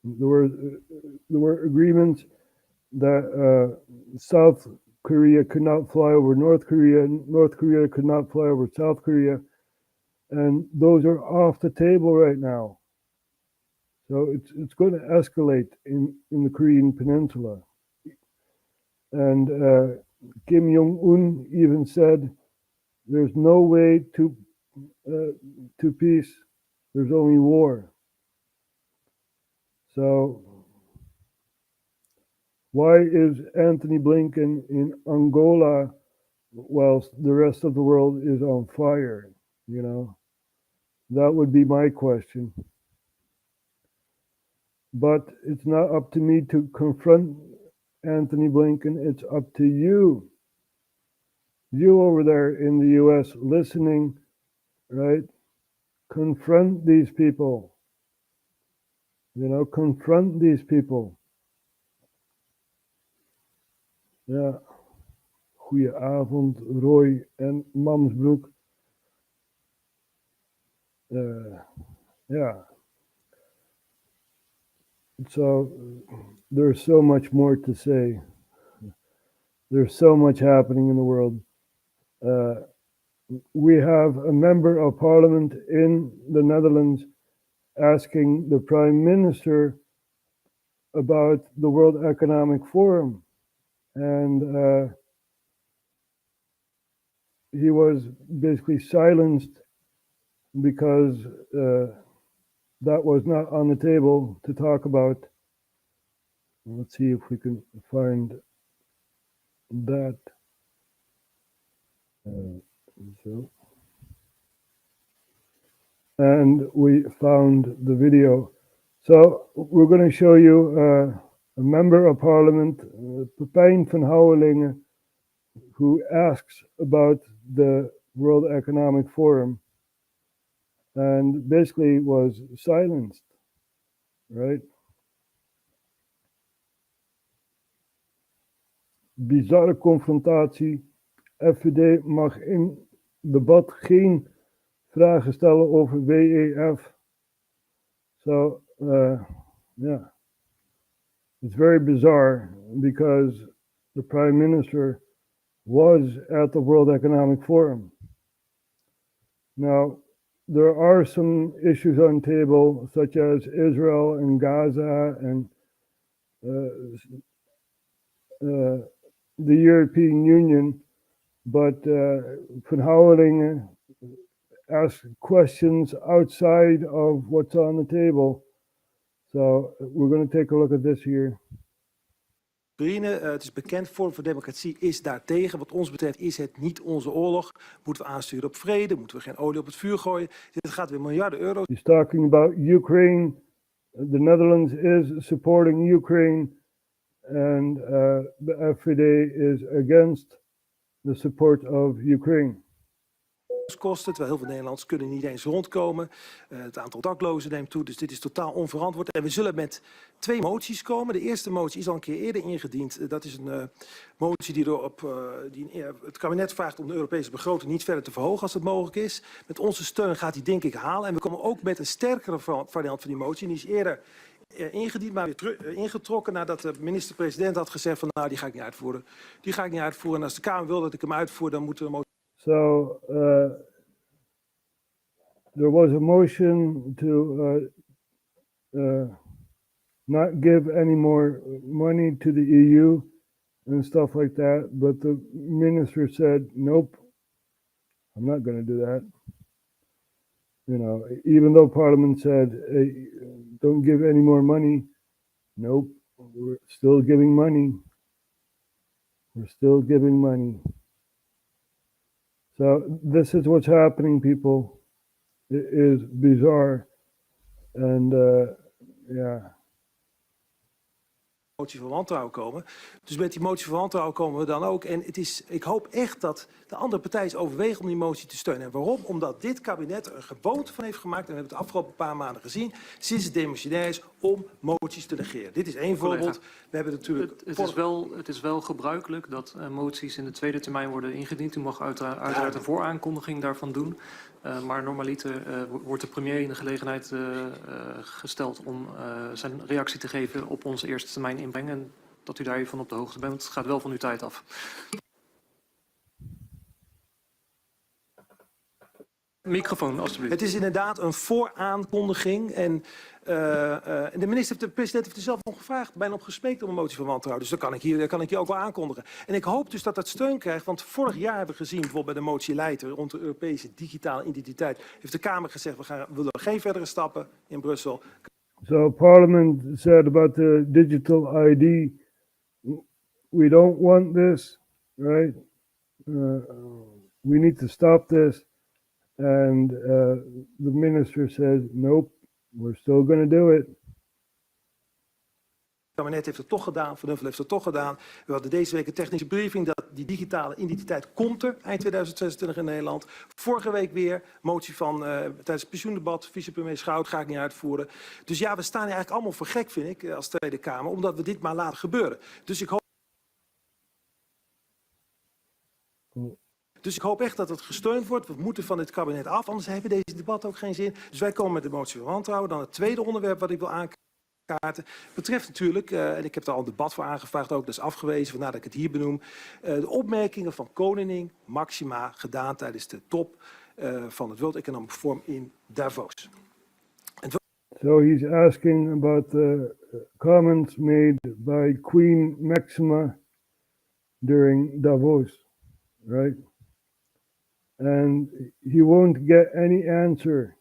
Speaker 6: there were agreements that South Korea could not fly over North Korea, and North Korea could not fly over South Korea, and those are off the table right now. So it's going to escalate in the Korean Peninsula. And Kim Jong-un even said, there's no way to peace, there's only war. So why is Anthony Blinken in Angola whilst the rest of the world is on fire? You know, that would be my question. But it's not up to me to confront Anthony Blinken, it's up to you. You over there in the US listening, right? Confront these people. You know, confront these people. Ja. Goedenavond, Roy en Mamsbroek. Yeah. So there's so much more to say. There's so much happening in the world. We have a member of parliament in the Netherlands asking the Prime Minister about the World Economic Forum. And he was basically silenced because that was not on the table to talk about. Let's see if we can find that. So. And we found the video. So we're going to show you a member of parliament, Pepijn van Houwelingen, who asks about the World Economic Forum and basically was silenced, right? Bizarre confrontatie. FVD mag in debat geen vragen stellen over WEF. So, yeah, it's very bizarre because the Prime Minister was at the World Economic Forum. Now, there are some issues on table, such as Israel and Gaza and the European Union, but Van Houwelingen asked questions outside of what's on the table. So we're going to take a look at this here.
Speaker 9: Oekraïne, het is bekend, Forum voor Democratie is daartegen. Wat ons betreft is het niet onze oorlog. Moeten we aansturen op vrede? Moeten we geen olie op het vuur gooien? Dit gaat weer miljarden euro's.
Speaker 6: He's talking about Ukraine. The Netherlands is supporting Ukraine. And the FVD is against the support of Ukraine.
Speaker 9: Kosten, terwijl heel veel Nederlanders kunnen niet eens rondkomen. Het aantal daklozen neemt toe, dus dit is totaal onverantwoord. En we zullen met 2 moties komen. De eerste motie is al een keer eerder ingediend. Dat is een motie die het kabinet vraagt om de Europese begroting niet verder te verhogen als dat mogelijk is. Met onze steun gaat die denk ik halen. En we komen ook met een sterkere variant van die motie. Die is eerder ingediend, maar weer ingetrokken nadat de minister-president had gezegd van nou, die ga ik niet uitvoeren. Die ga ik niet uitvoeren. En als de Kamer wil dat ik hem uitvoer, dan moet de motie...
Speaker 6: So there was a motion to not give any more money to the EU and stuff like that, but the minister said, nope, I'm not going to do that. You know, even though Parliament said, hey, don't give any more money, nope, we're still giving money. We're still giving money. So this is what's happening, people. It is bizarre. And yeah.
Speaker 9: Motie van wantrouwen komen. Dus met die motie van wantrouwen komen we dan ook. En ik hoop echt dat de andere partijen overwegen om die motie te steunen. En waarom? Omdat dit kabinet er een gewoonte van heeft gemaakt. En we hebben het de afgelopen paar maanden gezien. Sinds het demissionair is om moties te negeren. Dit is één voorbeeld. We hebben natuurlijk...
Speaker 17: Het is wel gebruikelijk dat moties in de tweede termijn worden ingediend. U mag uiteraard een vooraankondiging daarvan doen. Maar normaliter wordt de premier in de gelegenheid gesteld om zijn reactie te geven op onze eerste termijn inbreng. En dat u daar even van op de hoogte bent. Het gaat wel van uw tijd af. Microfoon, alstublieft.
Speaker 9: Het is inderdaad een vooraankondiging. En de president heeft er zelf nog gevraagd, bijna op gesmeekt om een motie van wantrouwen. Dus dat kan ik hier ook wel aankondigen. En ik hoop dus dat dat steun krijgt. Want vorig jaar hebben we gezien, bijvoorbeeld bij de motie Leijten rond de Europese digitale identiteit, heeft de Kamer gezegd, we willen geen verdere stappen in Brussel.
Speaker 6: So Parliament said about the digital ID, we don't want this, right? We need to stop this. And the minister said, nope, we're still going to do it.
Speaker 18: kabinet heeft het toch gedaan, Van Huffel heeft het toch gedaan. We hadden deze week een technische briefing dat die digitale identiteit komt er eind 2026 in Nederland. Vorige week weer, motie van tijdens het pensioendebat, vicepremier Schout, ga ik niet uitvoeren. Dus ja, we staan hier eigenlijk allemaal voor gek, vind ik, als Tweede Kamer, omdat we dit maar laten gebeuren. Dus ik hoop echt dat het gesteund wordt. We moeten van dit kabinet af, anders hebben deze debat ook geen zin. Dus wij komen met de motie van wantrouwen. Dan het tweede onderwerp wat ik wil aankaarten betreft natuurlijk, en ik heb daar al een debat voor aangevraagd ook, dat is afgewezen, vandaar dat ik het hier benoem, de opmerkingen van Koningin Maxima gedaan tijdens de top van het World Economic Forum in Davos.
Speaker 6: So he's asking about the comments made by Queen Maxima during Davos, right? And he won't get any answer,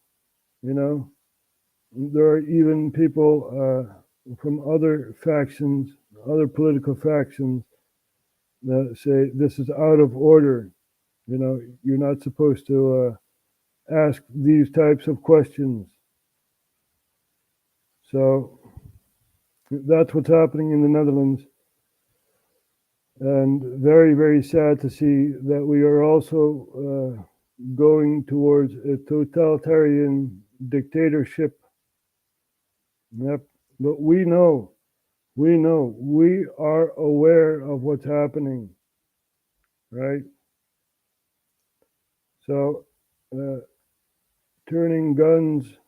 Speaker 6: you know. There are even people from other factions, other political factions, that say this is out of order. You know, you're not supposed to ask these types of questions. So that's what's happening in the Netherlands. And very, very sad to see that we are also going towards a totalitarian dictatorship. Yep. But we are aware of what's happening, right? So turning guns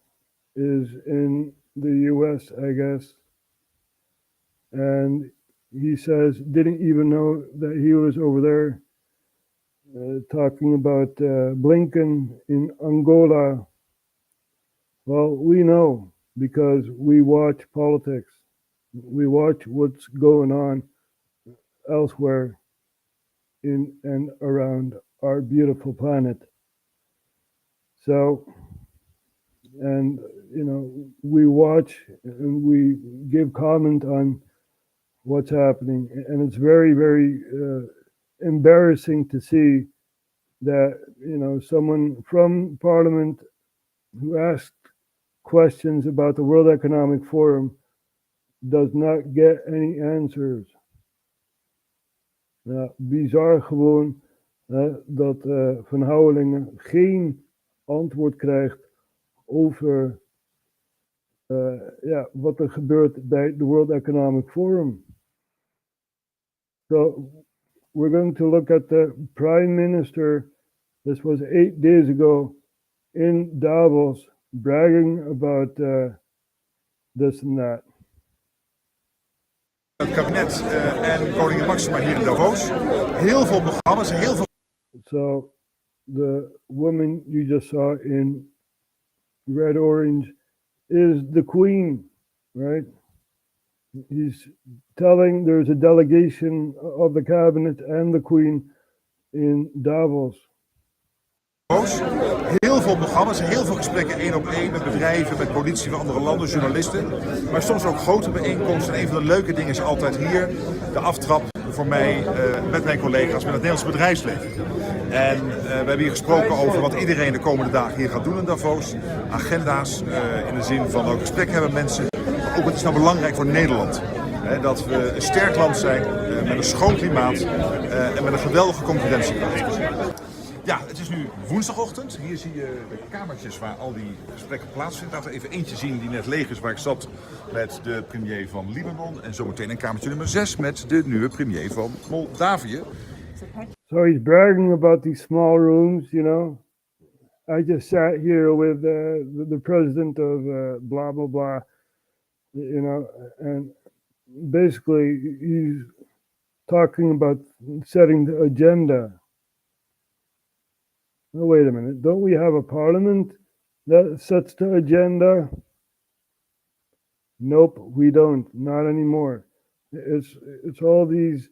Speaker 6: is in the US, I guess. And he says, didn't even know that he was over there talking about Blinken in Angola. Well, we know because we watch politics. We watch what's going on elsewhere in and around our beautiful planet. So, and, you know, we watch and we give comment on what's happening. And it's very, very embarrassing to see that, you know, someone from Parliament who asked questions about the World Economic Forum does not get any answers. Nou, bizar gewoon dat Van Houwelingen geen antwoord krijgt over wat er gebeurt bij de World Economic Forum. So we're going to look at the Prime Minister. This was 8 days ago in Davos, bragging about this and that.
Speaker 19: Het kabinet en koningin Maxima hier in Davos. Heel veel programma's, heel veel.
Speaker 6: So the woman you just saw in red orange is the Queen, right? He's telling there's a delegation of the cabinet and the Queen in Davos.
Speaker 19: Heel veel programma's, heel veel gesprekken 1 op 1 met bedrijven, met politie van andere landen, journalisten. Maar soms ook grote bijeenkomsten. En een van de leuke dingen is altijd hier de aftrap voor mij met mijn collega's, met het Nederlandse bedrijfsleven. En we hebben hier gesproken over wat iedereen de komende dagen hier gaat doen in Davos. Agenda's in de zin van ook gesprekken hebben met mensen. Ook wat is nou belangrijk voor Nederland. Dat we een sterk land zijn met een schoon klimaat en met een geweldige concurrentiekracht. Ja, het is nu woensdagochtend. Hier zie je de kamertjes waar al die gesprekken plaatsvinden. Laten we even eentje zien die net leeg is, waar ik zat met de premier van Libanon. En zometeen een kamertje nummer 6 met de nieuwe premier van Moldavië.
Speaker 6: So he's bragging about these small rooms, you know. I just sat here with the president of blah, blah, blah, you know. And basically he's talking about setting the agenda. Oh, wait a minute. Don't we have a parliament that sets the agenda? Nope, we don't. Not anymore. It's all these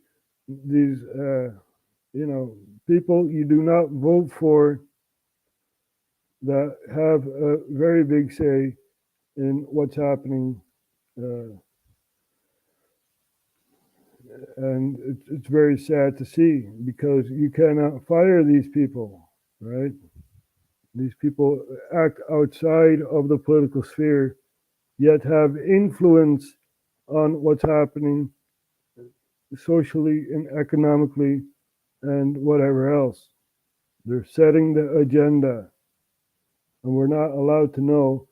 Speaker 6: you know, people you do not vote for that have a very big say in what's happening. And it's very sad to see because you cannot fire these people. Right? These people act outside of the political sphere, yet have influence on what's happening socially and economically and whatever else. They're setting the agenda, and we're not allowed to know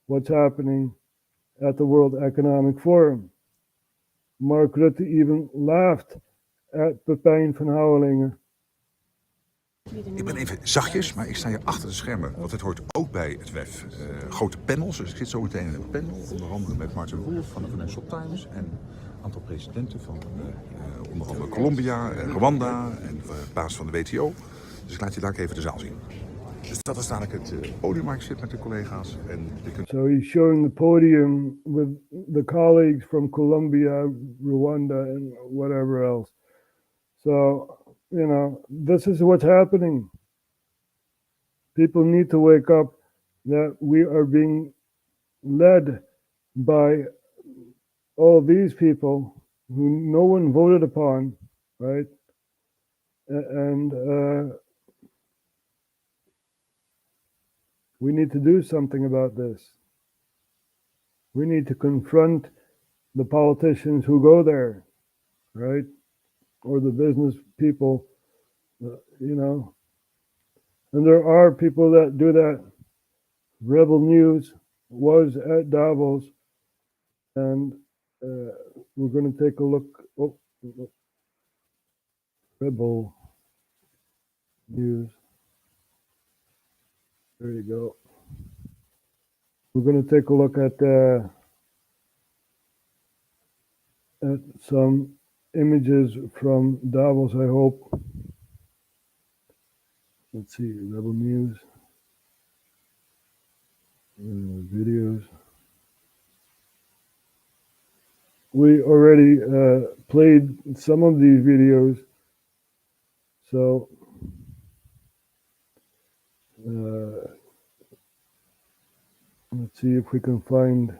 Speaker 6: what's happening at the World Economic Forum. Mark Rutte even laughed at Pepijn van Houwelingen.
Speaker 19: Ik ben even zachtjes, maar ik sta hier achter de schermen, want het hoort ook bij het WEF. Grote panels, dus ik zit zo meteen in een panel, onder andere met Martin Wolf van de Financial Times en een aantal presidenten van onder andere Colombia, Rwanda en de baas van de WTO. Dus ik laat je daar even de zaal zien. Dus dat is dadelijk het podium waar ik zit met de collega's. En
Speaker 6: So he's showing the podium with the colleagues from Colombia, Rwanda and whatever else. So, you know, this is what's happening. People need to wake up that we are being led by all these people who no one voted upon, right? And we need to do something about this. We need to confront the politicians who go there, right? Or the business people, you know. And there are people that do that. Rebel News was at Davos, and we're going to take a look. Oh, Rebel News. There you go. We're going to take a look at some images from Davos, I hope. Let's see, Rebel News. Videos. We already played some of these videos, so let's see if we can find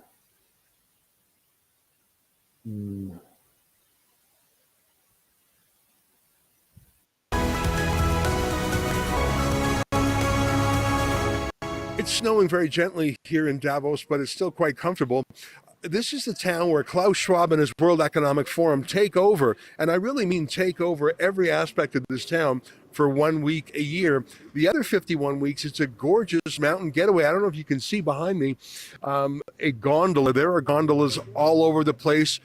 Speaker 20: It's snowing very gently here in Davos, but it's still quite comfortable. This is the town where Klaus Schwab and his World Economic Forum take over, and I really mean take over every aspect of this town for 1 week a year. The other 51 weeks, it's a gorgeous mountain getaway. I don't know if you can see behind me a gondola. There are gondolas all over the place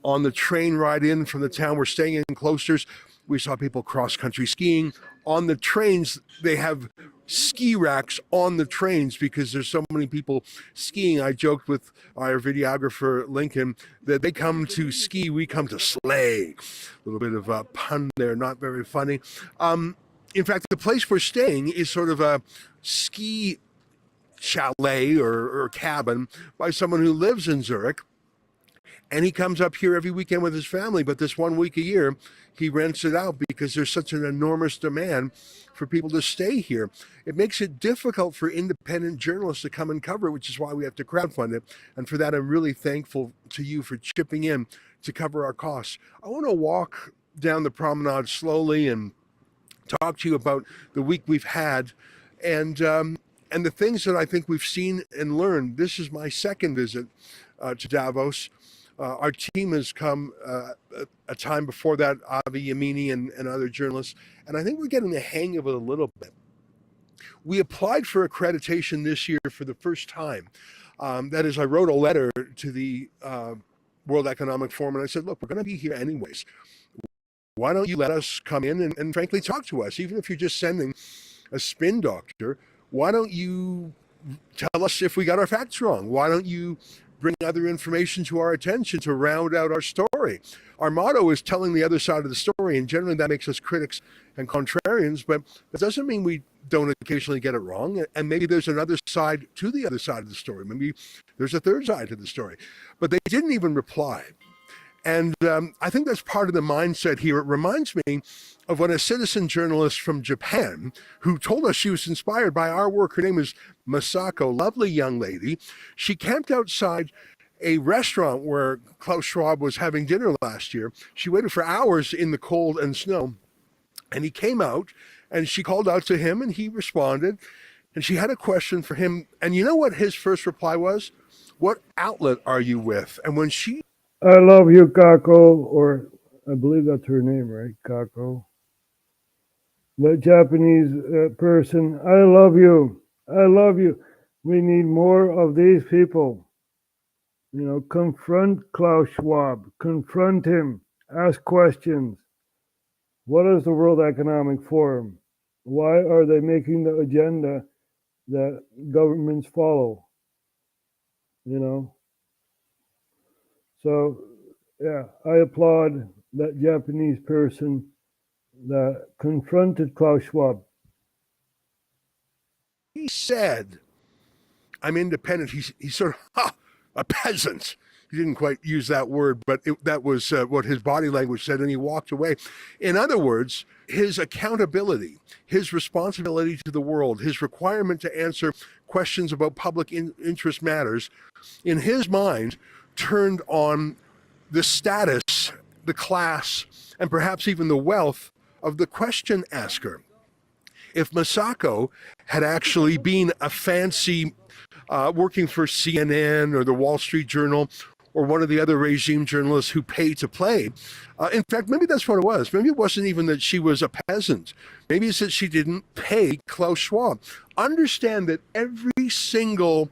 Speaker 20: on the train ride in from the town. We're staying in cloisters. We saw people cross-country skiing. On the trains, they have ski racks on the trains because there's so many people skiing. I joked with our videographer Lincoln that they come to ski, we come to slay. A little bit of a pun there, not very funny. In fact, the place we're staying is sort of a ski chalet or cabin by someone who lives in Zurich. And he comes up here every weekend with his family, but this 1 week a year, he rents it out because there's such an enormous demand for people to stay here. It makes it difficult for independent journalists to come and cover it, which is why we have to crowdfund it. And for that, I'm really thankful to you for chipping in to cover our costs. I want to walk down the promenade slowly and talk to you about the week we've had and the things that I think we've seen and learned. This is my second visit to Davos. Our team has come a time before that, Avi Yamini and other journalists, and I think we're getting the hang of it a little bit. We applied for accreditation this year for the first time. That is, I wrote a letter to the World Economic Forum, and I said, look, we're going to be here anyways. Why don't you let us come in and frankly talk to us, even if you're just sending a spin doctor? Why don't you tell us if we got our facts wrong? Why don't you bring other information to our attention to round out our story? Our motto is telling the other side of the story, and generally that makes us critics and contrarians, but that doesn't mean we don't occasionally get it wrong, and maybe there's another side to the other side of the story. Maybe there's a third side to the story. But they didn't even reply. And I think that's part of the mindset here. It reminds me of when a citizen journalist from Japan, who told us she was inspired by our work, her name is Masako, lovely young lady. She camped outside a restaurant where Klaus Schwab was having dinner last year. She waited for hours in the cold and snow, and he came out, and she called out to him, and he responded, and she had a question for him. And you know what his first reply was? What outlet are you with? And when she
Speaker 6: I love you, Kako, or I believe that's her name, right? Kako. The Japanese person, I love you. I love you. We need more of these people. You know, confront Klaus Schwab. Confront him. Ask questions. What is the World Economic Forum? Why are they making the agenda that governments follow? You know? So, yeah, I applaud that Japanese person that confronted Klaus Schwab.
Speaker 20: He said, I'm independent. He's sort of a peasant. He didn't quite use that word, but that was what his body language said, and he walked away. In other words, his accountability, his responsibility to the world, his requirement to answer questions about public interest matters, in his mind, turned on the status, the class, and perhaps even the wealth of the question asker. If Masako had actually been a fancy working for CNN or the Wall Street Journal or one of the other regime journalists who pay to play, in fact, maybe that's what it was. Maybe it wasn't even that she was a peasant. Maybe it's that she didn't pay Klaus Schwab. Understand that every single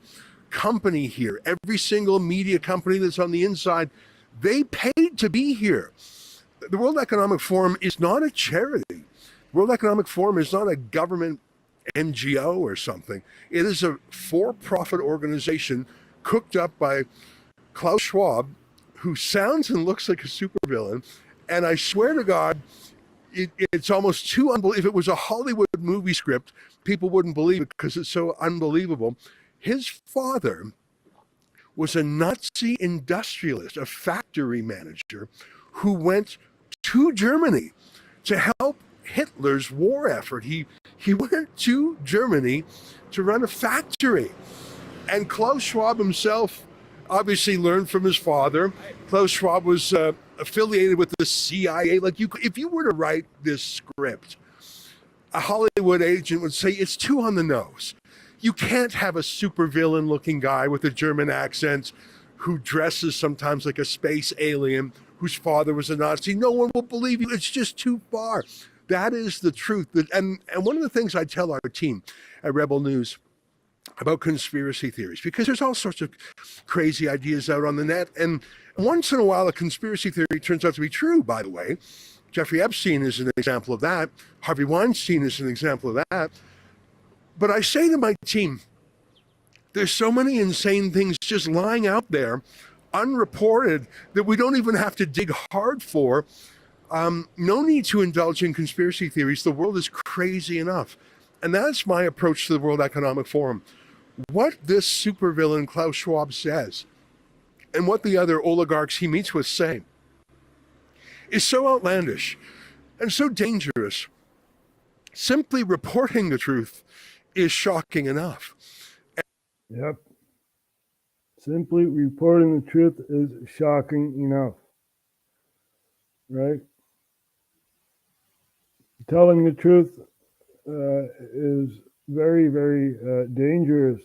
Speaker 20: company here, every single media company that's on the inside, they paid to be here. The World Economic Forum is not a charity. The World Economic Forum is not a government NGO or something. It is a for-profit organization cooked up by Klaus Schwab, who sounds and looks like a supervillain. And I swear to God, it's almost too unbelievable. If it was a Hollywood movie script, people wouldn't believe it because it's so unbelievable. His father was a Nazi industrialist, a factory manager, who went to Germany to help Hitler's war effort. He went to Germany to run a factory. And Klaus Schwab himself obviously learned from his father. Klaus Schwab was affiliated with the CIA. Like, if you were to write this script, a Hollywood agent would say it's too on the nose. You can't have a supervillain looking guy with a German accent who dresses sometimes like a space alien, whose father was a Nazi. No one will believe you. It's just too far. That is the truth. And one of the things I tell our team at Rebel News about conspiracy theories, because there's all sorts of crazy ideas out on the net. And once in a while, a conspiracy theory turns out to be true, by the way. Jeffrey Epstein is an example of that. Harvey Weinstein is an example of that. But I say to my team, there's so many insane things just lying out there, unreported, that we don't even have to dig hard for. No need to indulge in conspiracy theories. The world is crazy enough. And that's my approach to the World Economic Forum. What this supervillain Klaus Schwab says, and what the other oligarchs he meets with say, is so outlandish and so dangerous. Simply reporting the truth is shocking enough.
Speaker 6: Yep. Simply reporting the truth is shocking enough. Right? Telling the truth is very, very dangerous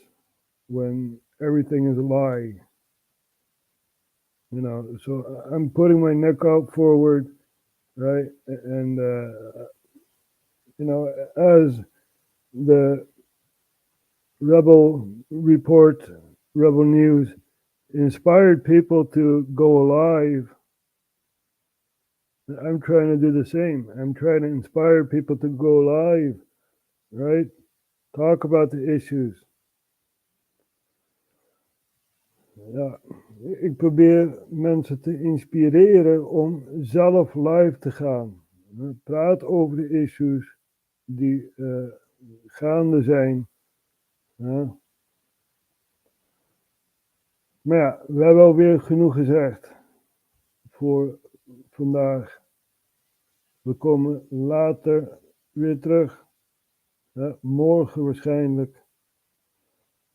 Speaker 6: when everything is a lie. You know, so I'm putting my neck out forward, right? And, you know, as the Rebel Report, Rebel News inspired people to go alive, I'm trying to do the same. I'm trying to inspire people to go live, right? Talk about the issues. Ja, ik probeer mensen te inspireren om zelf live te gaan. Praat over de issues die gaande zijn. Ja. Maar ja, we hebben alweer genoeg gezegd voor vandaag. We komen later weer terug. Morgen waarschijnlijk.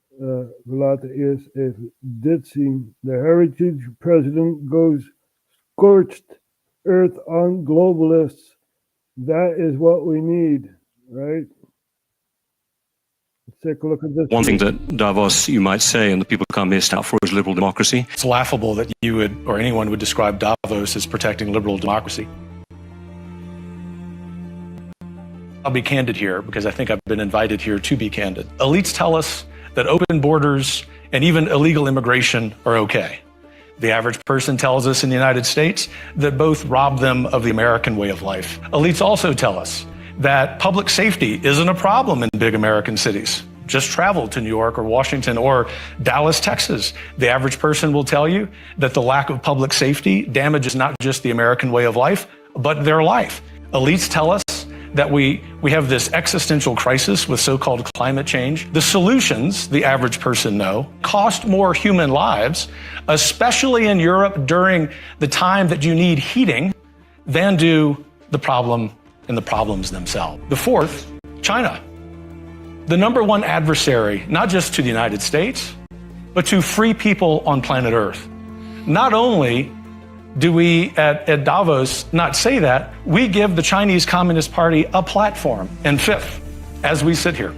Speaker 6: We laten eerst even dit zien. The Heritage President goes scorched earth on globalists. That is what we need, right? Let's take a look at this.
Speaker 21: One thing that Davos, you might say, and the people can't miss out for is is liberal democracy.
Speaker 22: It's laughable that you would, or anyone would describe Davos as protecting liberal democracy. I'll be candid here because I think I've been invited here to be candid. Elites tell us that open borders and even illegal immigration are okay. The average person tells us in the United States that both rob them of the American way of life. Elites also tell us that public safety isn't a problem in big American cities. Just travel to New York or Washington or Dallas, Texas. The average person will tell you that the lack of public safety damages not just the American way of life, but their life. Elites tell us that we have this existential crisis with so-called climate change. The solutions, the average person know, cost more human lives, especially in Europe during the time that you need heating, than do the problem and the problems themselves. The fourth, China. The number one adversary, not just to the United States, but to free people on planet Earth. Not only do we at Davos not say that, we give the Chinese Communist Party a platform. And fifth, as we sit here,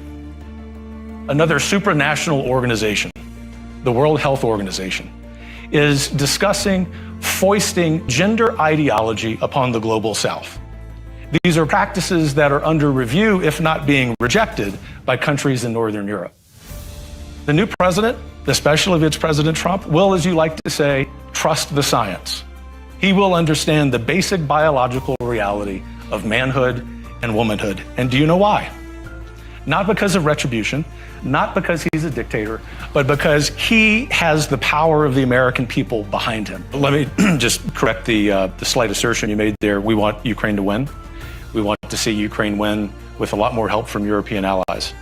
Speaker 22: another supranational organization, the World Health Organization, is discussing foisting gender ideology upon the global South. These are practices that are under review, if not being rejected, by countries in Northern Europe. The new president, especially if it's President Trump, will, as you like to say, trust the science. He will understand the basic biological reality of manhood and womanhood. And do you know why? Not because of retribution, not because he's a dictator, but because he has the power of the American people behind him. Let me just correct the slight assertion you made there. We want Ukraine to win. We want to see Ukraine win with a lot more help from European allies.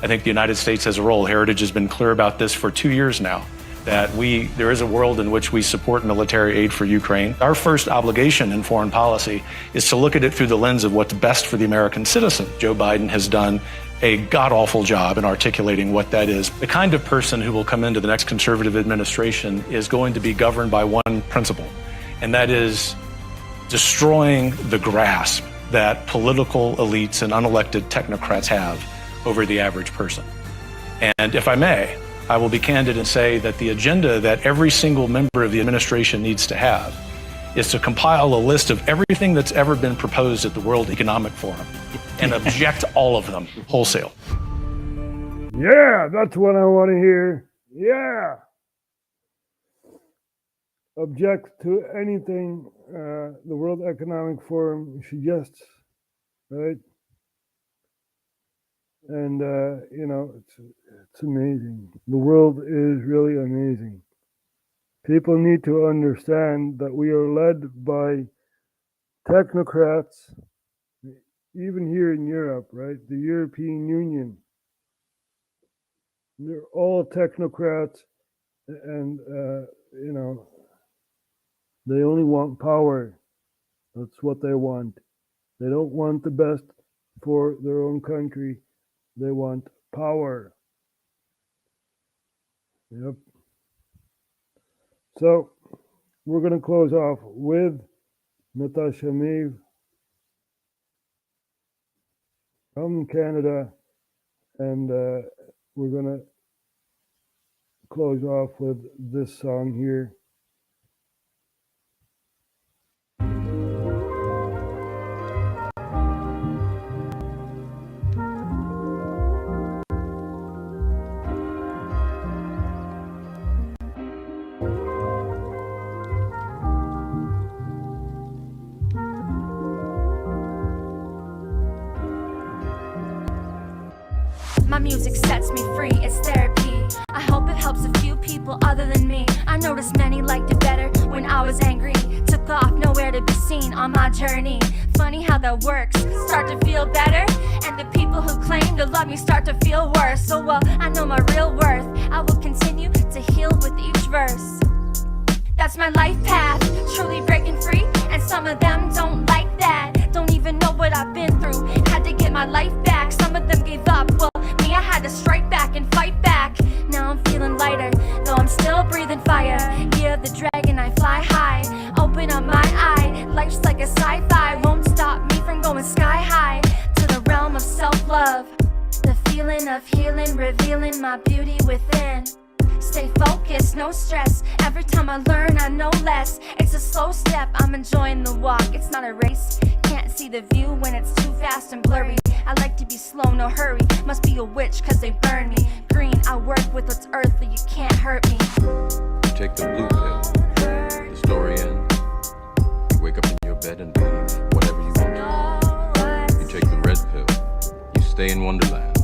Speaker 22: I think the United States has a role. Heritage has been clear about this for 2 years now, that there is a world in which we support military aid for Ukraine. Our first obligation in foreign policy is to look at it through the lens of what's best for the American citizen. Joe Biden has done a god-awful job in articulating what that is. The kind of person who will come into the next conservative administration is going to be governed by one principle, and that is destroying the grasp that political elites and unelected technocrats have over the average person. And if I may, I will be candid and say that the agenda that every single member of the administration needs to have is to compile a list of everything that's ever been proposed at the World Economic Forum and object all of them wholesale.
Speaker 6: Yeah, that's what I want to hear. Yeah. Object to anything the World Economic Forum suggests, right? And, it's amazing. The world is really amazing. People need to understand that we are led by technocrats, even here in Europe, right? The European Union. They're all technocrats, and, they only want power. That's what they want. They don't want the best for their own country. They want power. Yep. So we're going to close off with Natasha Meave from Canada, and we're going to close off with this song here.
Speaker 23: My music sets me free, it's therapy. I hope it helps a few people other than me. I noticed many liked it better when I was angry. Took off, nowhere to be seen on my journey. Funny how that works, start to feel better. And the people who claim to love me start to feel worse. So well, I know my real worth. I will continue to heal with each verse. That's my life path, truly breaking free. And some of them don't like that, don't even know what I've been through. Had to get my life back, some of them gave up. Well, me, I had to strike back and fight back. Now I'm feeling lighter, though I'm still breathing fire. Yeah, the dragon, I fly high. Open up my eye, life's like a sci-fi. Won't stop me from going sky high to the realm of self-love. The feeling of healing, revealing my beauty within. Stay focused, no stress. Every time I learn, I know less. It's a slow step, I'm enjoying the walk. It's not a race. Can't see the view when it's too fast and blurry. I like to be slow, no hurry. Must be a witch, cause they burn me. Green, I work with what's earthly, you can't hurt me.
Speaker 3: You take the blue pill, the story ends. You wake up in your bed and believe whatever you want. You take the red pill, you stay in Wonderland.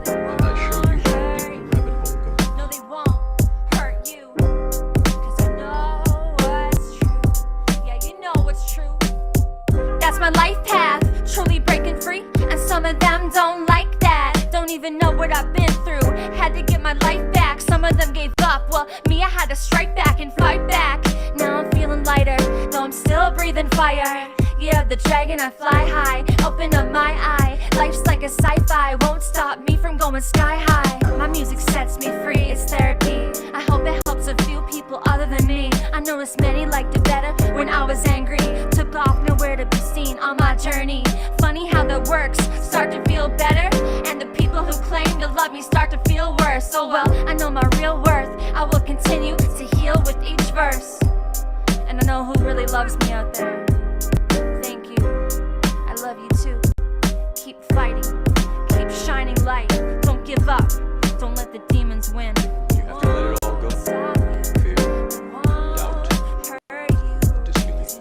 Speaker 3: And I show you how deep the rabbit hole goes.
Speaker 23: No, they won't hurt you, cause you know what's true. Yeah, you know what's true. That's my life path, truly breaking free. And some of them don't like that, don't even know what I've been through. Had to get my life back, some of them gave up. Well, me, I had to strike back and fight back. Now I'm feeling lighter, though I'm still breathing fire. Yeah, the dragon, I fly high, open up my eye. Life's like a sci-fi, won't stop me from going sky high. My music sets me free, it's therapy. I hope it helps a few people other than me. I noticed many liked it better when I was angry. Took off, nowhere to be seen on my journey. Funny how that works, start to feel better. And the people who claim to love me start to feel worse. So well, I know my real worth. I will continue to heal with each verse. And I know who really loves me out there. Thank you, I love you too. Keep fighting, keep shining light. Don't give up, don't let the demons win.
Speaker 3: You have to let it all go. Fear, doubt, disbelief.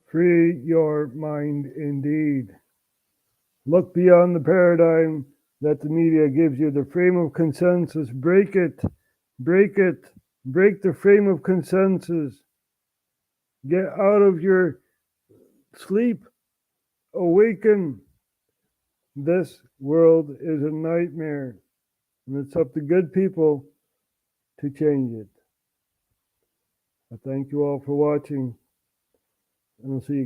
Speaker 6: Free your mind indeed. Look beyond the paradigm that the media gives you, the frame of consensus. Break it, break it, break the frame of consensus. Get out of your sleep, awaken. This world is a nightmare, and it's up to good people to change it. I thank you all for watching, and I'll see you.